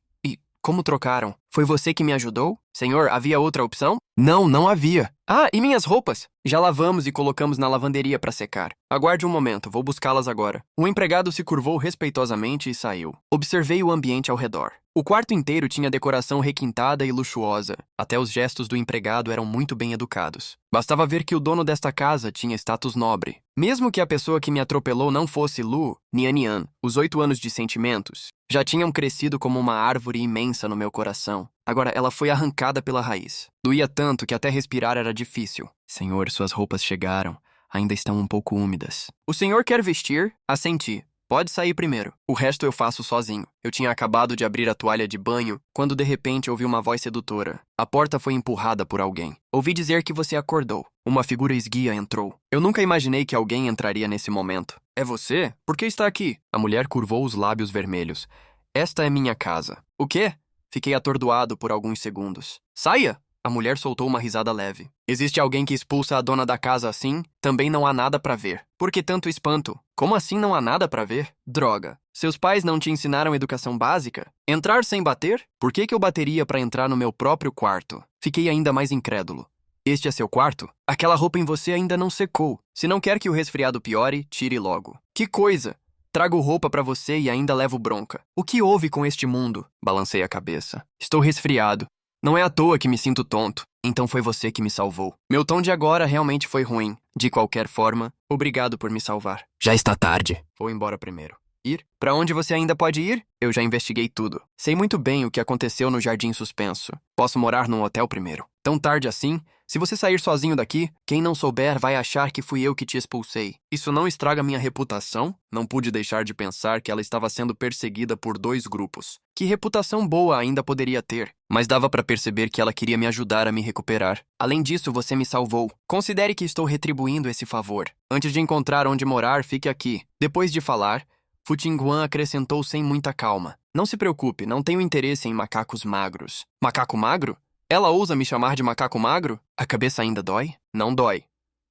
Speaker 1: como trocaram? Foi você que me ajudou? Senhor, havia outra opção? Não, não havia. Ah, e minhas roupas? Já lavamos e colocamos na lavanderia para secar. Aguarde um momento, vou buscá-las agora. O empregado se curvou respeitosamente e saiu. Observei o ambiente ao redor. O quarto inteiro tinha decoração requintada e luxuosa. Até os gestos do empregado eram muito bem educados. Bastava ver que o dono desta casa tinha status nobre. Mesmo que a pessoa que me atropelou não fosse Lu, Nian, os 8 anos de sentimentos já tinham crescido como uma árvore imensa no meu coração. Agora ela foi arrancada pela raiz. Doía tanto que até respirar era difícil. Senhor, suas roupas chegaram. Ainda estão um pouco úmidas. O senhor quer vestir? Assenti. Pode sair primeiro. O resto eu faço sozinho. Eu tinha acabado de abrir a toalha de banho quando de repente ouvi uma voz sedutora. A porta foi empurrada por alguém. Ouvi dizer que você acordou. Uma figura esguia entrou. Eu nunca imaginei que alguém entraria nesse momento. É você? Por que está aqui? A mulher curvou os lábios vermelhos. Esta é minha casa. O quê? Fiquei atordoado por alguns segundos. Saia! A mulher soltou uma risada leve. Existe alguém que expulsa a dona da casa assim? Também não há nada pra ver. Por que tanto espanto? Como assim não há nada pra ver? Droga. Seus pais não te ensinaram educação básica? Entrar sem bater? Por que eu bateria pra entrar no meu próprio quarto? Fiquei ainda mais incrédulo. Este é seu quarto? Aquela roupa em você ainda não secou. Se não quer que o resfriado piore, tire logo. Que coisa! Trago roupa pra você e ainda levo bronca. O que houve com este mundo? Balancei a cabeça. Estou resfriado. Não é à toa que me sinto tonto. Então foi você que me salvou. Meu tom de agora realmente foi ruim. De qualquer forma, obrigado por me salvar. Já está tarde. Vou embora primeiro. Ir? Pra onde você ainda pode ir? Eu já investiguei tudo. Sei muito bem o que aconteceu no Jardim Suspenso. Posso morar num hotel primeiro. Tão tarde assim? Se você sair sozinho daqui, quem não souber vai achar que fui eu que te expulsei. Isso não estraga minha reputação? Não pude deixar de pensar que ela estava sendo perseguida por 2 grupos. Que reputação boa ainda poderia ter? Mas dava pra perceber que ela queria me ajudar a me recuperar. Além disso, você me salvou. Considere que estou retribuindo esse favor. Antes de encontrar onde morar, fique aqui. Depois de falar, Fu Tingguan acrescentou sem muita calma. Não se preocupe, não tenho interesse em macacos magros. Macaco magro? Ela ousa me chamar de macaco magro? A cabeça ainda dói? Não dói.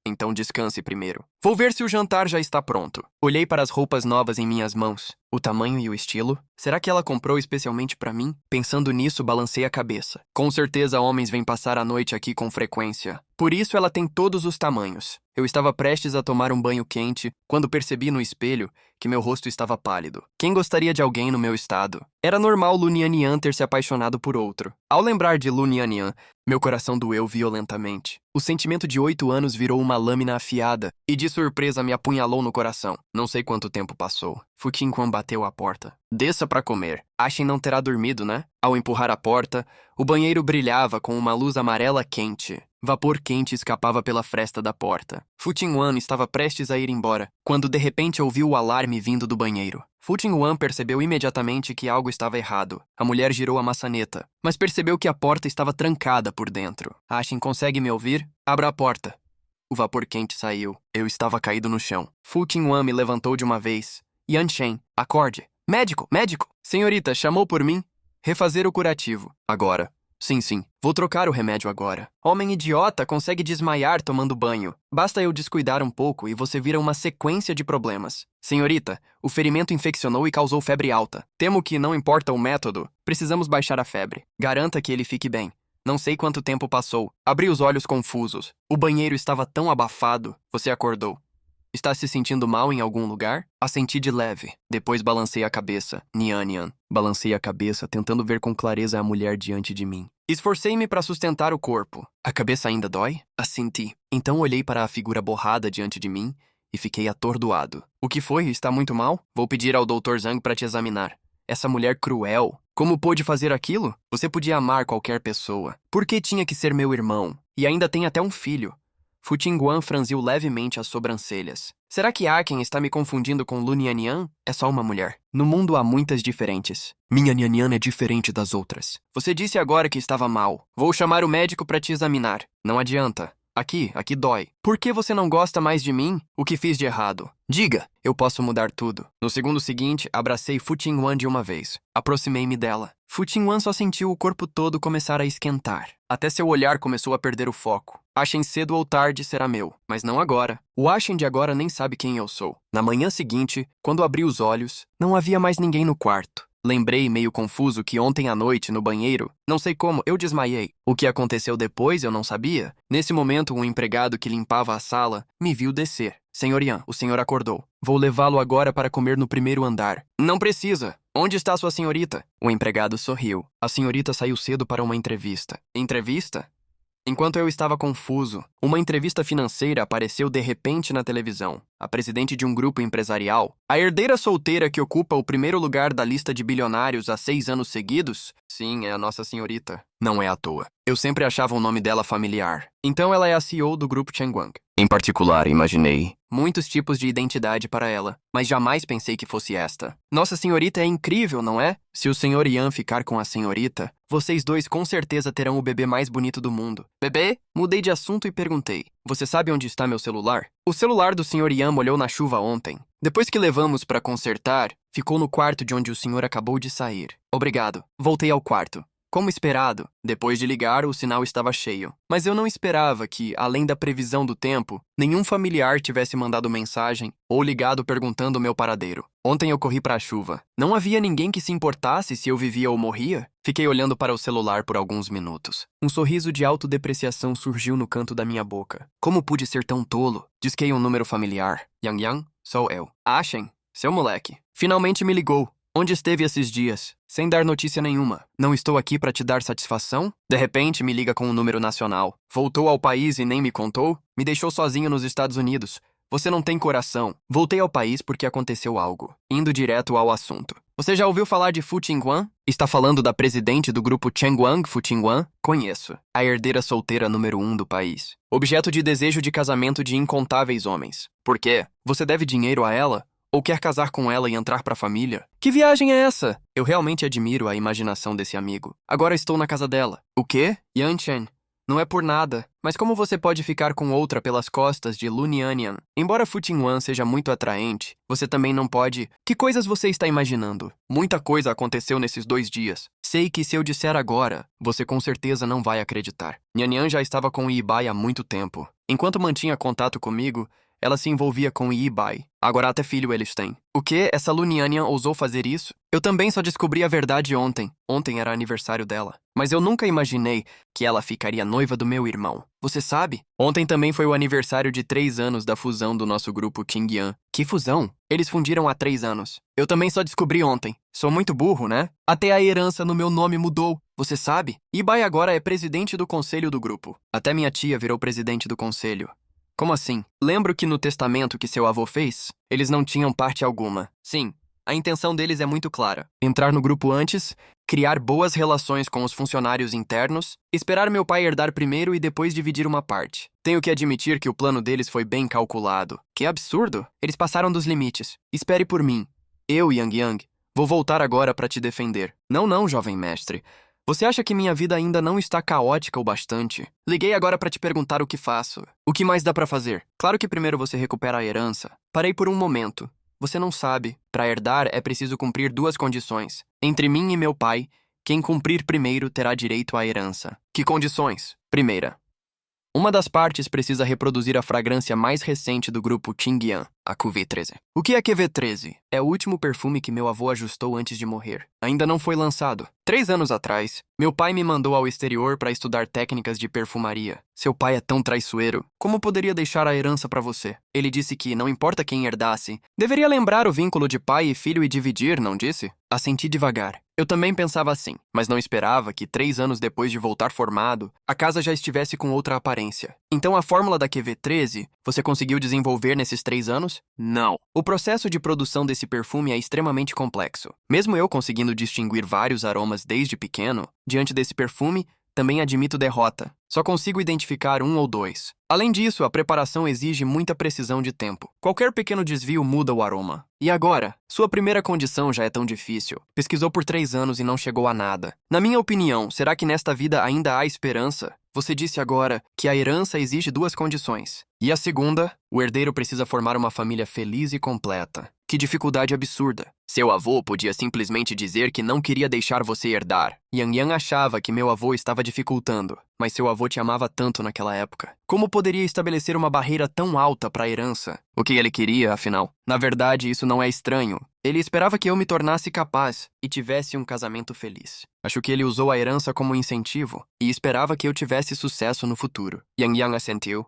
Speaker 1: Então descanse primeiro. Vou ver se o jantar já está pronto. Olhei para as roupas novas em minhas mãos. O tamanho e o estilo? Será que ela comprou especialmente para mim? Pensando nisso, balancei a cabeça. Com certeza homens vêm passar a noite aqui com frequência. Por isso ela tem todos os tamanhos. Eu estava prestes a tomar um banho quente quando percebi no espelho que meu rosto estava pálido. Quem gostaria de alguém no meu estado? Era normal Lu Nianian ter se apaixonado por outro. Ao lembrar de Lu Nianian, meu coração doeu violentamente. O sentimento de 8 anos virou uma lâmina afiada e de surpresa me apunhalou no coração. Não sei quanto tempo passou. Fu Tingguan bateu à porta. Desça pra comer. Ashen não terá dormido, né? Ao empurrar a porta, o banheiro brilhava com uma luz amarela quente. Vapor quente escapava pela fresta da porta. Fu Tingguan estava prestes a ir embora, quando de repente ouviu o alarme vindo do banheiro. Fu Tingguan percebeu imediatamente que algo estava errado. A mulher girou a maçaneta, mas percebeu que a porta estava trancada por dentro. Ashen consegue me ouvir? Abra a porta. O vapor quente saiu. Eu estava caído no chão. Fu Tingguan me levantou de uma vez. Yan Shen, acorde. Médico, médico! Senhorita, chamou por mim? Refazer o curativo. Agora. Sim. Vou trocar o remédio agora. Homem idiota consegue desmaiar tomando banho. Basta eu descuidar um pouco e você vira uma sequência de problemas. Senhorita, o ferimento infeccionou e causou febre alta. Temo que, não importa o método, precisamos baixar a febre. Garanta que ele fique bem. Não sei quanto tempo passou. Abri os olhos confusos. O banheiro estava tão abafado. Você acordou. Está se sentindo mal em algum lugar? Assenti de leve. Depois balancei a cabeça. Nianian. Balancei a cabeça, tentando ver com clareza a mulher diante de mim. Esforcei-me para sustentar o corpo. A cabeça ainda dói? Assenti. Então olhei para a figura borrada diante de mim e fiquei atordoado. O que foi? Está muito mal? Vou pedir ao Dr. Zhang para te examinar. Essa mulher cruel. Como pôde fazer aquilo? Você podia amar qualquer pessoa. Por que tinha que ser meu irmão? E ainda tem até um filho. Fu Tingguan franziu levemente as sobrancelhas. Será que Aken está me confundindo com Lu Nianian? É só uma mulher. No mundo há muitas diferentes. Minha Nianian é diferente das outras. Você disse agora que estava mal. Vou chamar o médico para te examinar. Não adianta. Aqui dói. Por que você não gosta mais de mim? O que fiz de errado? Diga, eu posso mudar tudo. No segundo seguinte, abracei Fu Tingguan de uma vez. Aproximei-me dela. Fu Tingguan só sentiu o corpo todo começar a esquentar. Até seu olhar começou a perder o foco. Ashen cedo ou tarde será meu, mas não agora. O Ashen de agora nem sabe quem eu sou. Na manhã seguinte, quando abri os olhos, não havia mais ninguém no quarto. Lembrei, meio confuso, que ontem à noite, no banheiro, não sei como, eu desmaiei. O que aconteceu depois eu não sabia. Nesse momento, um empregado que limpava a sala me viu descer. Senhor Yan, o senhor acordou. Vou levá-lo agora para comer no primeiro andar. Não precisa. Onde está sua senhorita? O empregado sorriu. A senhorita saiu cedo para uma entrevista. Entrevista? Enquanto eu estava confuso, uma entrevista financeira apareceu de repente na televisão. A presidente de um grupo empresarial, a herdeira solteira que ocupa o primeiro lugar da lista de bilionários há 6 anos seguidos? Sim, é a nossa senhorita. Não é à toa. Eu sempre achava o nome dela familiar. Então ela é a CEO do grupo Changguang. Em particular, imaginei muitos tipos de identidade para ela, mas jamais pensei que fosse esta. Nossa senhorita é incrível, não é? Se o senhor Yan ficar com a senhorita, vocês dois com certeza terão o bebê mais bonito do mundo. Bebê? Mudei de assunto e perguntei. Você sabe onde está meu celular? O celular do senhor Yan molhou na chuva ontem. Depois que levamos para consertar, ficou no quarto de onde o senhor acabou de sair. Obrigado. Voltei ao quarto. Como esperado, depois de ligar, o sinal estava cheio. Mas eu não esperava que, além da previsão do tempo, nenhum familiar tivesse mandado mensagem ou ligado perguntando o meu paradeiro. Ontem eu corri para a chuva. Não havia ninguém que se importasse se eu vivia ou morria. Fiquei olhando para o celular por alguns minutos. Um sorriso de autodepreciação surgiu no canto da minha boca. Como pude ser tão tolo? Disquei um número familiar. Yang Yang, sou eu. Achem, seu moleque. Finalmente me ligou. Onde esteve esses dias? Sem dar notícia nenhuma. Não estou aqui para te dar satisfação? De repente, me liga com um número nacional. Voltou ao país e nem me contou? Me deixou sozinho nos Estados Unidos. Você não tem coração. Voltei ao país porque aconteceu algo. Indo direto ao assunto. Você já ouviu falar de Fu Qingguan? Está falando da presidente do grupo Chengguang Fu Qingguan? Conheço. A herdeira solteira número 1 do país. Objeto de desejo de casamento de incontáveis homens. Por quê? Você deve dinheiro a ela? Ou quer casar com ela e entrar pra família? Que viagem é essa? Eu realmente admiro a imaginação desse amigo. Agora estou na casa dela. O quê? Yan Chen. Não é por nada, mas como você pode ficar com outra pelas costas de Lunianian? Embora Fu Qingguan seja muito atraente, você também não pode... Que coisas você está imaginando? Muita coisa aconteceu nesses 2 dias. Sei que se eu disser agora, você com certeza não vai acreditar. Nhanyan já estava com Ibai há muito tempo. Enquanto mantinha contato comigo, ela se envolvia com Ibai. Agora até filho eles têm. O quê? Essa Lunianian ousou fazer isso? Eu também só descobri a verdade ontem. Ontem era aniversário dela. Mas eu nunca imaginei que ela ficaria noiva do meu irmão. Você sabe? Ontem também foi o aniversário de 3 anos da fusão do nosso grupo Qingyan. Que fusão? Eles fundiram há 3 anos. Eu também só descobri ontem. Sou muito burro, né? Até a herança no meu nome mudou. Você sabe? Ibai agora é presidente do conselho do grupo. Até minha tia virou presidente do conselho. Como assim? Lembro que no testamento que seu avô fez, eles não tinham parte alguma. Sim, a intenção deles é muito clara. Entrar no grupo antes, criar boas relações com os funcionários internos, esperar meu pai herdar primeiro e depois dividir uma parte. Tenho que admitir que o plano deles foi bem calculado. Que absurdo! Eles passaram dos limites. Espere por mim. Eu, Yang Yang, vou voltar agora para te defender. Não, jovem mestre. Você acha que minha vida ainda não está caótica o bastante? Liguei agora para te perguntar o que faço. O que mais dá para fazer? Claro que primeiro você recupera a herança. Parei por um momento. Você não sabe. Para herdar é preciso cumprir 2 condições. Entre mim e meu pai, quem cumprir primeiro terá direito à herança. Que condições? Primeira. Uma das partes precisa reproduzir a fragrância mais recente do grupo Qingyan, a QV13. O que é QV13? É o último perfume que meu avô ajustou antes de morrer. Ainda não foi lançado. 3 anos atrás, meu pai me mandou ao exterior para estudar técnicas de perfumaria. Seu pai é tão traiçoeiro. Como poderia deixar a herança para você? Ele disse que, não importa quem herdasse, deveria lembrar o vínculo de pai e filho e dividir, não disse? Assenti devagar. Eu também pensava assim, mas não esperava que 3 anos depois de voltar formado, a casa já estivesse com outra aparência. Então a fórmula da QV13, você conseguiu desenvolver nesses 3 anos? Não. O processo de produção desse perfume é extremamente complexo. Mesmo eu conseguindo distinguir vários aromas desde pequeno, diante desse perfume, também admito derrota. Só consigo identificar 1 ou 2. Além disso, a preparação exige muita precisão de tempo. Qualquer pequeno desvio muda o aroma. E agora? Sua primeira condição já é tão difícil. Pesquisou por 3 anos e não chegou a nada. Na minha opinião, será que nesta vida ainda há esperança? Você disse agora que a herança exige 2 condições. E a segunda, o herdeiro precisa formar uma família feliz e completa. Que dificuldade absurda. Seu avô podia simplesmente dizer que não queria deixar você herdar. Yang Yang achava que meu avô estava dificultando, mas seu avô te amava tanto naquela época. Como poderia estabelecer uma barreira tão alta para a herança? O que ele queria, afinal? Na verdade, isso não é estranho. Ele esperava que eu me tornasse capaz e tivesse um casamento feliz. Acho que ele usou a herança como incentivo e esperava que eu tivesse sucesso no futuro. Yang Yang assentiu.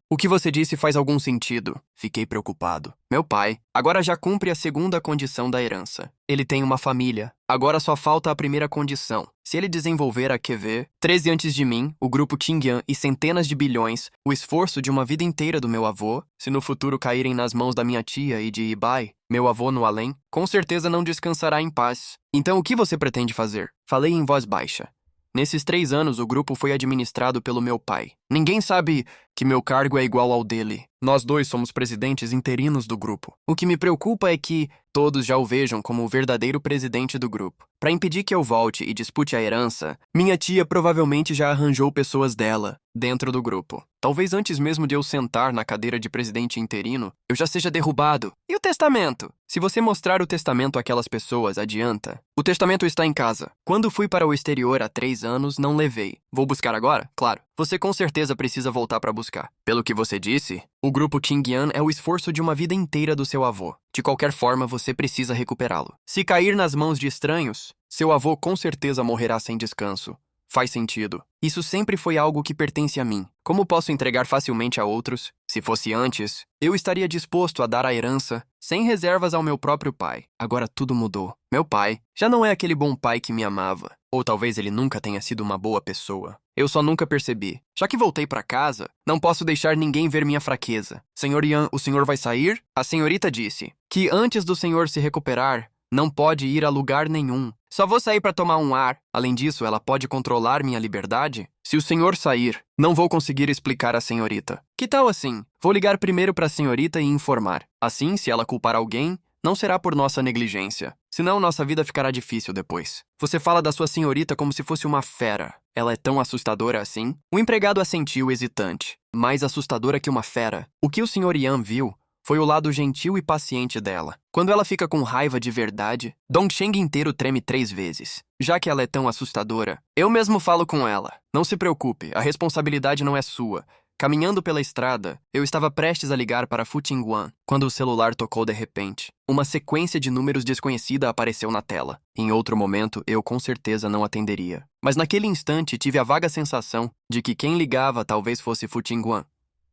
Speaker 1: O que você disse faz algum sentido. Fiquei preocupado. Meu pai agora já cumpre a segunda condição da herança. Ele tem uma família. Agora só falta a primeira condição. Se ele desenvolver a QV, 13 antes de mim, o grupo Qingyan e centenas de bilhões, o esforço de uma vida inteira do meu avô, se no futuro caírem nas mãos da minha tia e de Ibai, meu avô no além, com certeza não descansará em paz. Então o que você pretende fazer? Falei em voz baixa. Nesses 3 anos, o grupo foi administrado pelo meu pai. Ninguém sabe que meu cargo é igual ao dele. Nós dois somos presidentes interinos do grupo. O que me preocupa é que todos já o vejam como o verdadeiro presidente do grupo. Para impedir que eu volte e dispute a herança, minha tia provavelmente já arranjou pessoas dela dentro do grupo. Talvez antes mesmo de eu sentar na cadeira de presidente interino, eu já seja derrubado. E o testamento? Se você mostrar o testamento àquelas pessoas, adianta. O testamento está em casa. Quando fui para o exterior há 3 anos, não levei. Vou buscar agora? Claro. Você com certeza precisa voltar para buscar. Pelo que você disse, o grupo Qingyan é o esforço de uma vida inteira do seu avô. De qualquer forma, você precisa recuperá-lo. Se cair nas mãos de estranhos, seu avô com certeza morrerá sem descanso. Faz sentido. Isso sempre foi algo que pertence a mim. Como posso entregar facilmente a outros? Se fosse antes, eu estaria disposto a dar a herança sem reservas ao meu próprio pai. Agora tudo mudou. Meu pai já não é aquele bom pai que me amava. Ou talvez ele nunca tenha sido uma boa pessoa. Eu só nunca percebi. Já que voltei para casa, não posso deixar ninguém ver minha fraqueza. Senhor Yan, o senhor vai sair? A senhorita disse que antes do senhor se recuperar, não pode ir a lugar nenhum. Só vou sair para tomar um ar. Além disso, ela pode controlar minha liberdade? Se o senhor sair, não vou conseguir explicar à senhorita. Que tal assim? Vou ligar primeiro para a senhorita e informar. Assim, se ela culpar alguém, não será por nossa negligência. Senão, nossa vida ficará difícil depois. Você fala da sua senhorita como se fosse uma fera. Ela é tão assustadora assim? O empregado assentiu hesitante. Mais assustadora que uma fera. O que o senhor Yan viu foi o lado gentil e paciente dela. Quando ela fica com raiva de verdade, Dongsheng inteiro treme 3 vezes. Já que ela é tão assustadora, eu mesmo falo com ela. Não se preocupe, a responsabilidade não é sua. Caminhando pela estrada, eu estava prestes a ligar para Fu Tingguan, quando o celular tocou de repente. Uma sequência de números desconhecida apareceu na tela. Em outro momento, eu com certeza não atenderia. Mas naquele instante, tive a vaga sensação de que quem ligava talvez fosse Fu Tingguan.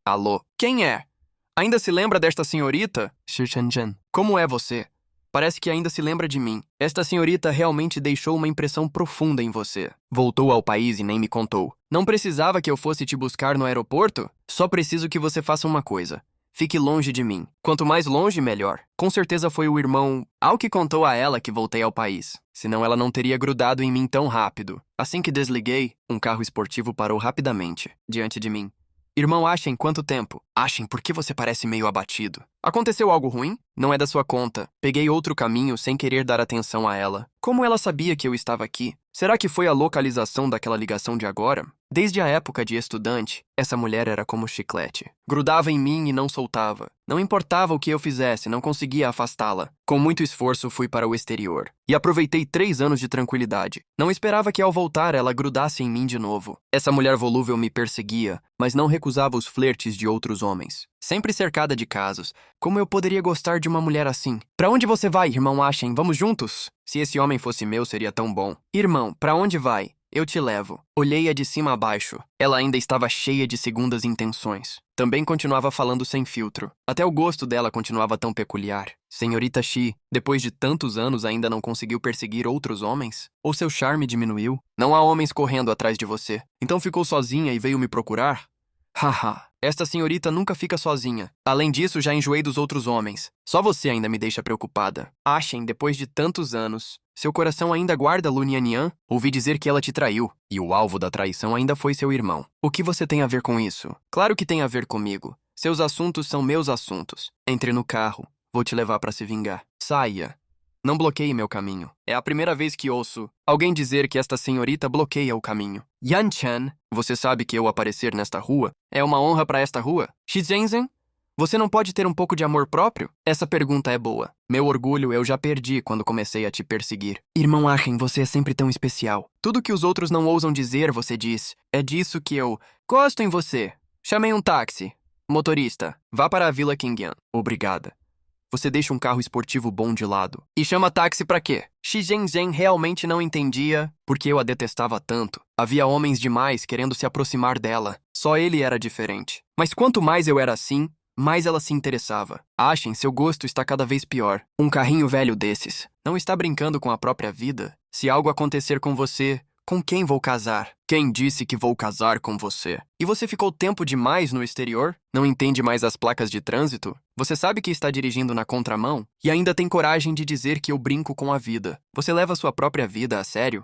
Speaker 1: Alô? Quem é? Ainda se lembra desta senhorita? Shi Shenzhen. Como é você? Parece que ainda se lembra de mim. Esta senhorita realmente deixou uma impressão profunda em você. Voltou ao país e nem me contou. Não precisava que eu fosse te buscar no aeroporto? Só preciso que você faça uma coisa. Fique longe de mim. Quanto mais longe, melhor. Com certeza foi o irmão Ao que contou a ela que voltei ao país. Senão ela não teria grudado em mim tão rápido. Assim que desliguei, um carro esportivo parou rapidamente, diante de mim. Irmão Ashen, quanto tempo? Ashen, por que você parece meio abatido? Aconteceu algo ruim? Não é da sua conta. Peguei outro caminho sem querer dar atenção a ela. Como ela sabia que eu estava aqui? Será que foi a localização daquela ligação de agora? Desde a época de estudante, essa mulher era como chiclete. Grudava em mim e não soltava. Não importava o que eu fizesse, não conseguia afastá-la. Com muito esforço, fui para o exterior. E aproveitei 3 anos de tranquilidade. Não esperava que ao voltar ela grudasse em mim de novo. Essa mulher volúvel me perseguia, mas não recusava os flertes de outros homens. Sempre cercada de casos. Como eu poderia gostar de uma mulher assim? Pra onde você vai, irmão Ashen? Vamos juntos? Se esse homem fosse meu, seria tão bom. Irmão, pra onde vai? Eu te levo. Olhei-a de cima a baixo. Ela ainda estava cheia de segundas intenções. Também continuava falando sem filtro. Até o gosto dela continuava tão peculiar. Senhorita Shi, depois de tantos anos ainda não conseguiu perseguir outros homens? Ou seu charme diminuiu? Não há homens correndo atrás de você. Então ficou sozinha e veio me procurar? Haha, esta senhorita nunca fica sozinha. Além disso, já enjoei dos outros homens. Só você ainda me deixa preocupada. Ashen, depois de tantos anos, seu coração ainda guarda Lu Nianyan? Ouvi dizer que ela te traiu, e o alvo da traição ainda foi seu irmão. O que você tem a ver com isso? Claro que tem a ver comigo. Seus assuntos são meus assuntos. Entre no carro. Vou te levar para se vingar. Saia. Não bloqueie meu caminho. É a primeira vez que ouço alguém dizer que esta senhorita bloqueia o caminho. Yan Chan, você sabe que eu aparecer nesta rua é uma honra para esta rua? Shi Zhenzhen, você não pode ter um pouco de amor próprio? Essa pergunta é boa. Meu orgulho eu já perdi quando comecei a te perseguir. Irmão Ashen, você é sempre tão especial. Tudo que os outros não ousam dizer, você diz. É disso que eu gosto em você. Chamei um táxi. Motorista, vá para a Vila Qingyan. Obrigada. Você deixa um carro esportivo bom de lado. E chama táxi pra quê? Shi Zhenzhen realmente não entendia porque eu a detestava tanto. Havia homens demais querendo se aproximar dela. Só ele era diferente. Mas quanto mais eu era assim, mais ela se interessava. Ashen, seu gosto está cada vez pior. Um carrinho velho desses. Não está brincando com a própria vida? Se algo acontecer com você, com quem vou casar? Quem disse que vou casar com você? E você ficou tempo demais no exterior? Não entende mais as placas de trânsito? Você sabe que está dirigindo na contramão? E ainda tem coragem de dizer que eu brinco com a vida. Você leva sua própria vida a sério?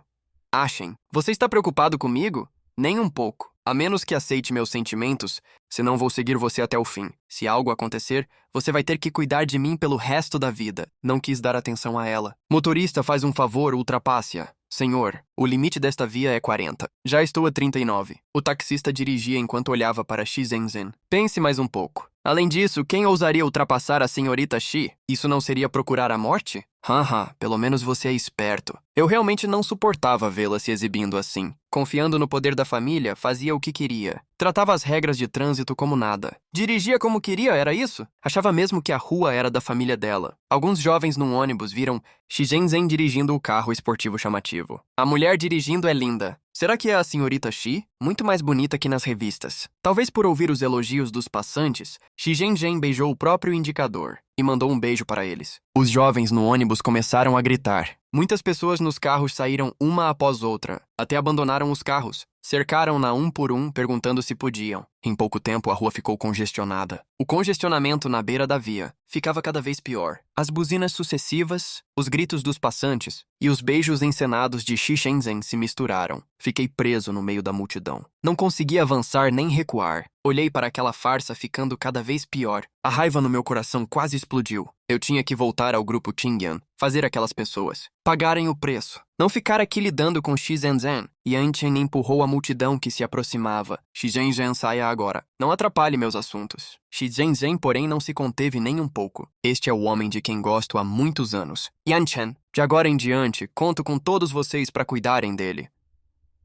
Speaker 1: Ashen, você está preocupado comigo? Nem um pouco. A menos que aceite meus sentimentos, senão vou seguir você até o fim. Se algo acontecer, você vai ter que cuidar de mim pelo resto da vida. Não quis dar atenção a ela. Motorista, faz um favor, ultrapasse-a. Senhor, o limite desta via é 40. Já estou a 39. O taxista dirigia enquanto olhava para Shizhenzen. Pense mais um pouco. Além disso, quem ousaria ultrapassar a senhorita Shi? Isso não seria procurar a morte? Haha, pelo menos você é esperto. Eu realmente não suportava vê-la se exibindo assim. Confiando no poder da família, fazia o que queria. Tratava as regras de trânsito como nada. Dirigia como queria, era isso? Achava mesmo que a rua era da família dela. Alguns jovens num ônibus viram Shizhenzen dirigindo o carro esportivo chamativo. A mulher dirigindo é linda. Será que é a senhorita Shi? Muito mais bonita que nas revistas. Talvez por ouvir os elogios dos passantes, Shizhenzen beijou o próprio indicador e mandou um beijo para eles. Os jovens no ônibus começaram a gritar. Muitas pessoas nos carros saíram uma após outra, até abandonaram os carros. Cercaram-na um por um, perguntando se podiam. Em pouco tempo, a rua ficou congestionada. O congestionamento na beira da via ficava cada vez pior. As buzinas sucessivas, os gritos dos passantes e os beijos encenados de Shizhenzen se misturaram. Fiquei preso no meio da multidão. Não conseguia avançar nem recuar. Olhei para aquela farsa ficando cada vez pior. A raiva no meu coração quase explodiu. Eu tinha que voltar ao grupo Qingyan, fazer aquelas pessoas pagarem o preço. Não ficar aqui lidando com Shizhenzen. Yan Chen empurrou a multidão que se aproximava. Shizhenzen, saia agora. Não atrapalhe meus assuntos. Shizhenzen, porém, não se conteve nem um pouco. Este é o homem de quem gosto há muitos anos. Yan Chen, de agora em diante, conto com todos vocês para cuidarem dele.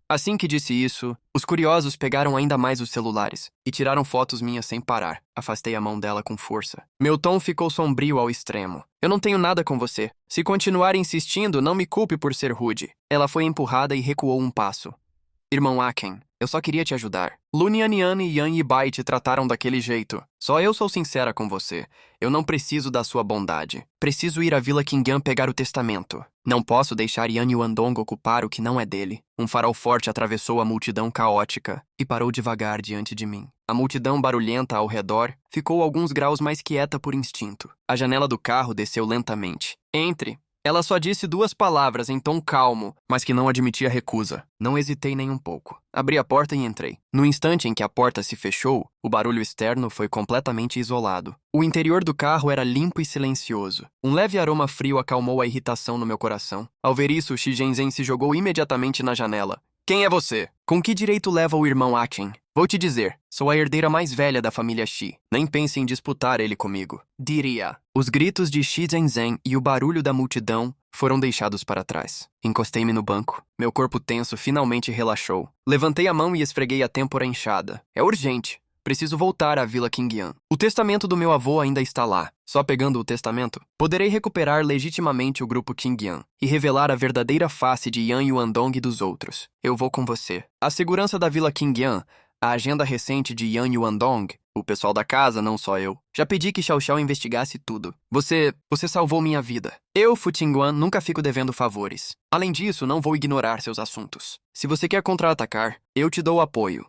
Speaker 1: Assim que disse isso, os curiosos pegaram ainda mais os celulares e tiraram fotos minhas sem parar. Afastei a mão dela com força. Meu tom ficou sombrio ao extremo. Eu não tenho nada com você. Se continuar insistindo, não me culpe por ser rude. Ela foi empurrada e recuou um passo. Irmão Aken, eu só queria te ajudar. Lunianian e Yan Yibai te trataram daquele jeito. Só eu sou sincera com você. Eu não preciso da sua bondade. Preciso ir à Vila Qingyan pegar o testamento. Não posso deixar Yan Yuandong ocupar o que não é dele. Um farol forte atravessou a multidão caótica e parou devagar diante de mim. A multidão barulhenta ao redor ficou alguns graus mais quieta por instinto. A janela do carro desceu lentamente. Entre. Ela só disse 2 palavras em tom calmo, mas que não admitia recusa. Não hesitei nem um pouco. Abri a porta e entrei. No instante em que a porta se fechou, o barulho externo foi completamente isolado. O interior do carro era limpo e silencioso. Um leve aroma frio acalmou a irritação no meu coração. Ao ver isso, Shizhenzen se jogou imediatamente na janela. Quem é você? Com que direito leva o irmão Achen? Vou te dizer, sou a herdeira mais velha da família Shi. Nem pense em disputar ele comigo. Diria. Os gritos de Shizhenzen e o barulho da multidão foram deixados para trás. Encostei-me no banco. Meu corpo tenso finalmente relaxou. Levantei a mão e esfreguei a têmpora inchada. É urgente. Preciso voltar à Vila Qingyan. O testamento do meu avô ainda está lá. Só pegando o testamento, poderei recuperar legitimamente o grupo Qingyan e revelar a verdadeira face de Yan Yuandong e dos outros. Eu vou com você. A segurança da Vila Qingyan, a agenda recente de Yan Yuandong, o pessoal da casa, não só eu. Já pedi que Xiao Xiao investigasse tudo. Você salvou minha vida. Eu, Fu Qingguan, nunca fico devendo favores. Além disso, não vou ignorar seus assuntos. Se você quer contra-atacar, eu te dou apoio.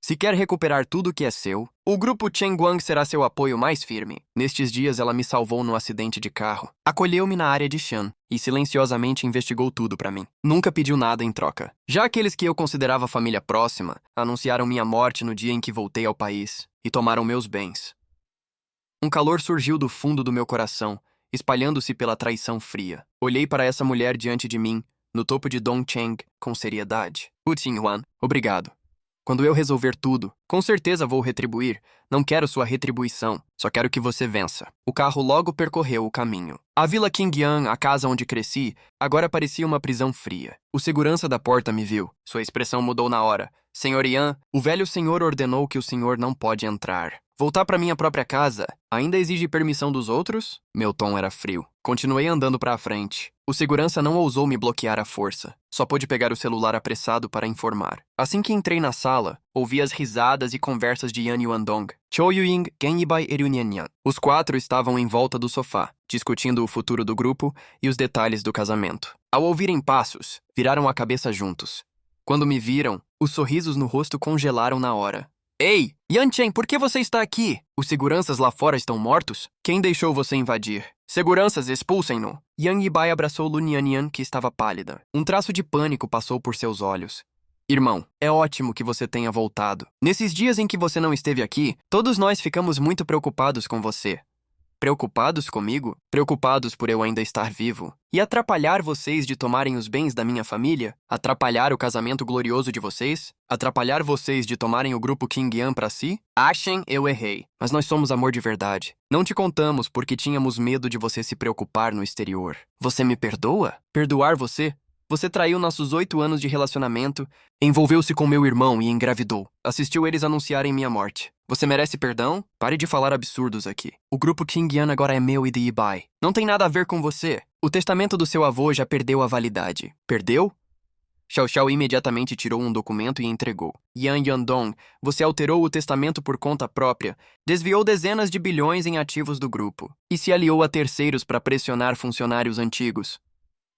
Speaker 1: Se quer recuperar tudo o que é seu, o grupo Chengguang será seu apoio mais firme. Nestes dias, ela me salvou no acidente de carro. Acolheu-me na área de Shan e silenciosamente investigou tudo pra mim. Nunca pediu nada em troca. Já aqueles que eu considerava família próxima, anunciaram minha morte no dia em que voltei ao país e tomaram meus bens. Um calor surgiu do fundo do meu coração, espalhando-se pela traição fria. Olhei para essa mulher diante de mim, no topo de Dongcheng, com seriedade. Wu Qinghuan, obrigado. Quando eu resolver tudo, com certeza vou retribuir. Não quero sua retribuição, só quero que você vença. O carro logo percorreu o caminho. A Vila Qingyan, a casa onde cresci, agora parecia uma prisão fria. O segurança da porta me viu. Sua expressão mudou na hora. Senhor Yan, o velho senhor ordenou que o senhor não pode entrar. Voltar para minha própria casa ainda exige permissão dos outros? Meu tom era frio. Continuei andando para a frente. O segurança não ousou me bloquear à força. Só pôde pegar o celular apressado para informar. Assim que entrei na sala, ouvi as risadas e conversas de Yan Yuandong, Chou Yuying, Gan Yibai e Liu. Os 4 estavam em volta do sofá, discutindo o futuro do grupo e os detalhes do casamento. Ao ouvirem passos, viraram a cabeça juntos. Quando me viram, os sorrisos no rosto congelaram na hora. Ei, Yan Chen, por que você está aqui? Os seguranças lá fora estão mortos? Quem deixou você invadir? Seguranças, expulsem-no! Yan Yibai abraçou Lunianian, que estava pálida. Um traço de pânico passou por seus olhos. Irmão, é ótimo que você tenha voltado. Nesses dias em que você não esteve aqui, todos nós ficamos muito preocupados com você. Preocupados comigo? Preocupados por eu ainda estar vivo? E atrapalhar vocês de tomarem os bens da minha família? Atrapalhar o casamento glorioso de vocês? Atrapalhar vocês de tomarem o grupo King Yan pra si? Achem, eu errei. Mas nós somos amor de verdade. Não te contamos porque tínhamos medo de você se preocupar no exterior. Você me perdoa? Perdoar você? Você traiu nossos 8 anos de relacionamento, envolveu-se com meu irmão e engravidou. Assistiu eles anunciarem minha morte. Você merece perdão? Pare de falar absurdos aqui. O grupo King Yan agora é meu e de Ibai. Não tem nada a ver com você. O testamento do seu avô já perdeu a validade. Perdeu? Xiao Xiao imediatamente tirou um documento e entregou. Yan Yandong, você alterou o testamento por conta própria, desviou dezenas de bilhões em ativos do grupo e se aliou a terceiros para pressionar funcionários antigos.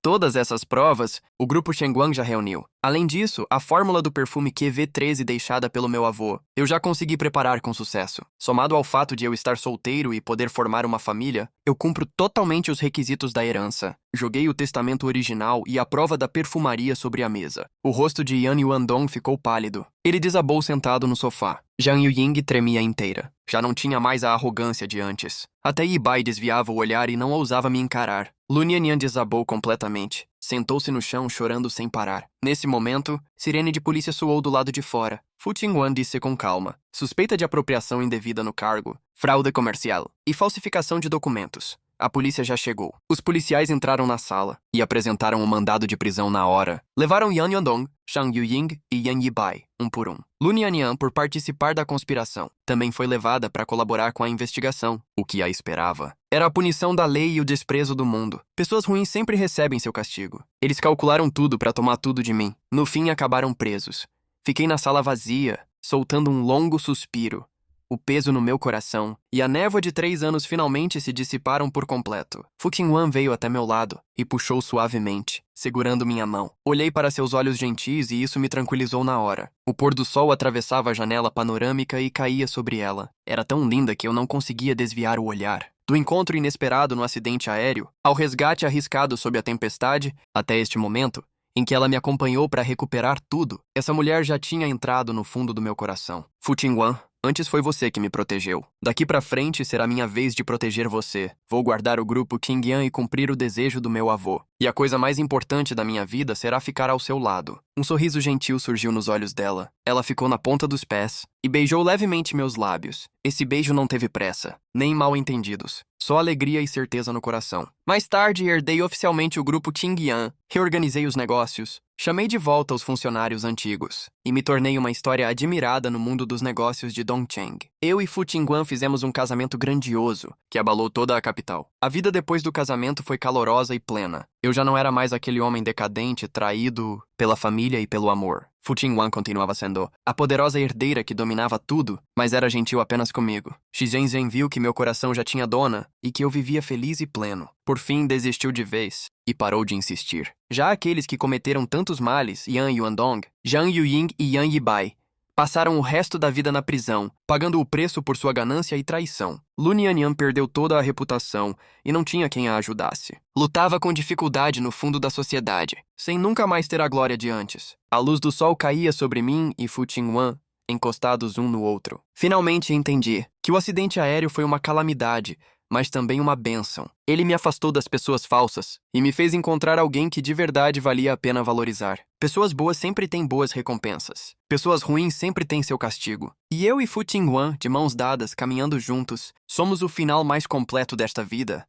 Speaker 1: Todas essas provas, o grupo Shengguang já reuniu. Além disso, a fórmula do perfume QV13 deixada pelo meu avô, eu já consegui preparar com sucesso. Somado ao fato de eu estar solteiro e poder formar uma família, eu cumpro totalmente os requisitos da herança. Joguei o testamento original e a prova da perfumaria sobre a mesa. O rosto de Yan Yuandong ficou pálido. Ele desabou sentado no sofá. Zhang Yuying tremia inteira. Já não tinha mais a arrogância de antes. Até Ibai desviava o olhar e não ousava me encarar. Lunianian desabou completamente. Sentou-se no chão, chorando sem parar. Nesse momento, sirene de polícia soou do lado de fora. Fu Qingwan disse com calma. Suspeita de apropriação indevida no cargo, fraude comercial e falsificação de documentos. A polícia já chegou. Os policiais entraram na sala e apresentaram o mandado de prisão na hora. Levaram Yan Yandong, Zhang Yuying e Yan Yibai, um por um. Lunianian, por participar da conspiração, também foi levada para colaborar com a investigação, o que a esperava. Era a punição da lei e o desprezo do mundo. Pessoas ruins sempre recebem seu castigo. Eles calcularam tudo para tomar tudo de mim. No fim, acabaram presos. Fiquei na sala vazia, soltando um longo suspiro. O peso no meu coração e a névoa de 3 anos finalmente se dissiparam por completo. Fu Qingwan veio até meu lado e puxou suavemente, segurando minha mão. Olhei para seus olhos gentis e isso me tranquilizou na hora. O pôr do sol atravessava a janela panorâmica e caía sobre ela. Era tão linda que eu não conseguia desviar o olhar. Do encontro inesperado no acidente aéreo, ao resgate arriscado sob a tempestade, até este momento, em que ela me acompanhou para recuperar tudo, essa mulher já tinha entrado no fundo do meu coração. Fu Qingwan, antes foi você que me protegeu. Daqui pra frente será minha vez de proteger você. Vou guardar o grupo King Yan e cumprir o desejo do meu avô. E a coisa mais importante da minha vida será ficar ao seu lado. Um sorriso gentil surgiu nos olhos dela. Ela ficou na ponta dos pés e beijou levemente meus lábios. Esse beijo não teve pressa, nem mal-entendidos. Só alegria e certeza no coração. Mais tarde, herdei oficialmente o grupo King Yan, reorganizei os negócios, chamei de volta os funcionários antigos e me tornei uma história admirada no mundo dos negócios de Dongcheng. Eu e Fu Qingwan fizemos um casamento grandioso, que abalou toda a capital. A vida depois do casamento foi calorosa e plena. Eu já não era mais aquele homem decadente, traído pela família e pelo amor. Fu Qingwan continuava sendo a poderosa herdeira que dominava tudo, mas era gentil apenas comigo. Shi Zhenzhen viu que meu coração já tinha dona e que eu vivia feliz e pleno. Por fim, desistiu de vez e parou de insistir. Já aqueles que cometeram tantos males, Yan Yuandong, Zhang Yuying e Yan Yibai, passaram o resto da vida na prisão, pagando o preço por sua ganância e traição. Lunianian perdeu toda a reputação e não tinha quem a ajudasse. Lutava com dificuldade no fundo da sociedade, sem nunca mais ter a glória de antes. A luz do sol caía sobre mim e Fu Qingwan, encostados um no outro. Finalmente entendi que o acidente aéreo foi uma calamidade, mas também uma bênção. Ele me afastou das pessoas falsas e me fez encontrar alguém que de verdade valia a pena valorizar. Pessoas boas sempre têm boas recompensas. Pessoas ruins sempre têm seu castigo. E eu e Fu Qingwan, de mãos dadas, caminhando juntos, somos o final mais completo desta vida.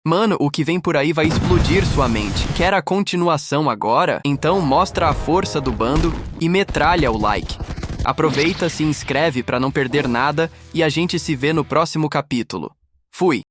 Speaker 1: Mano, o que vem por aí vai explodir sua mente. Quer a continuação agora? Então mostra a força do bando e metralha o like. Aproveita, se inscreve para não perder nada e a gente se vê no próximo capítulo. Fui!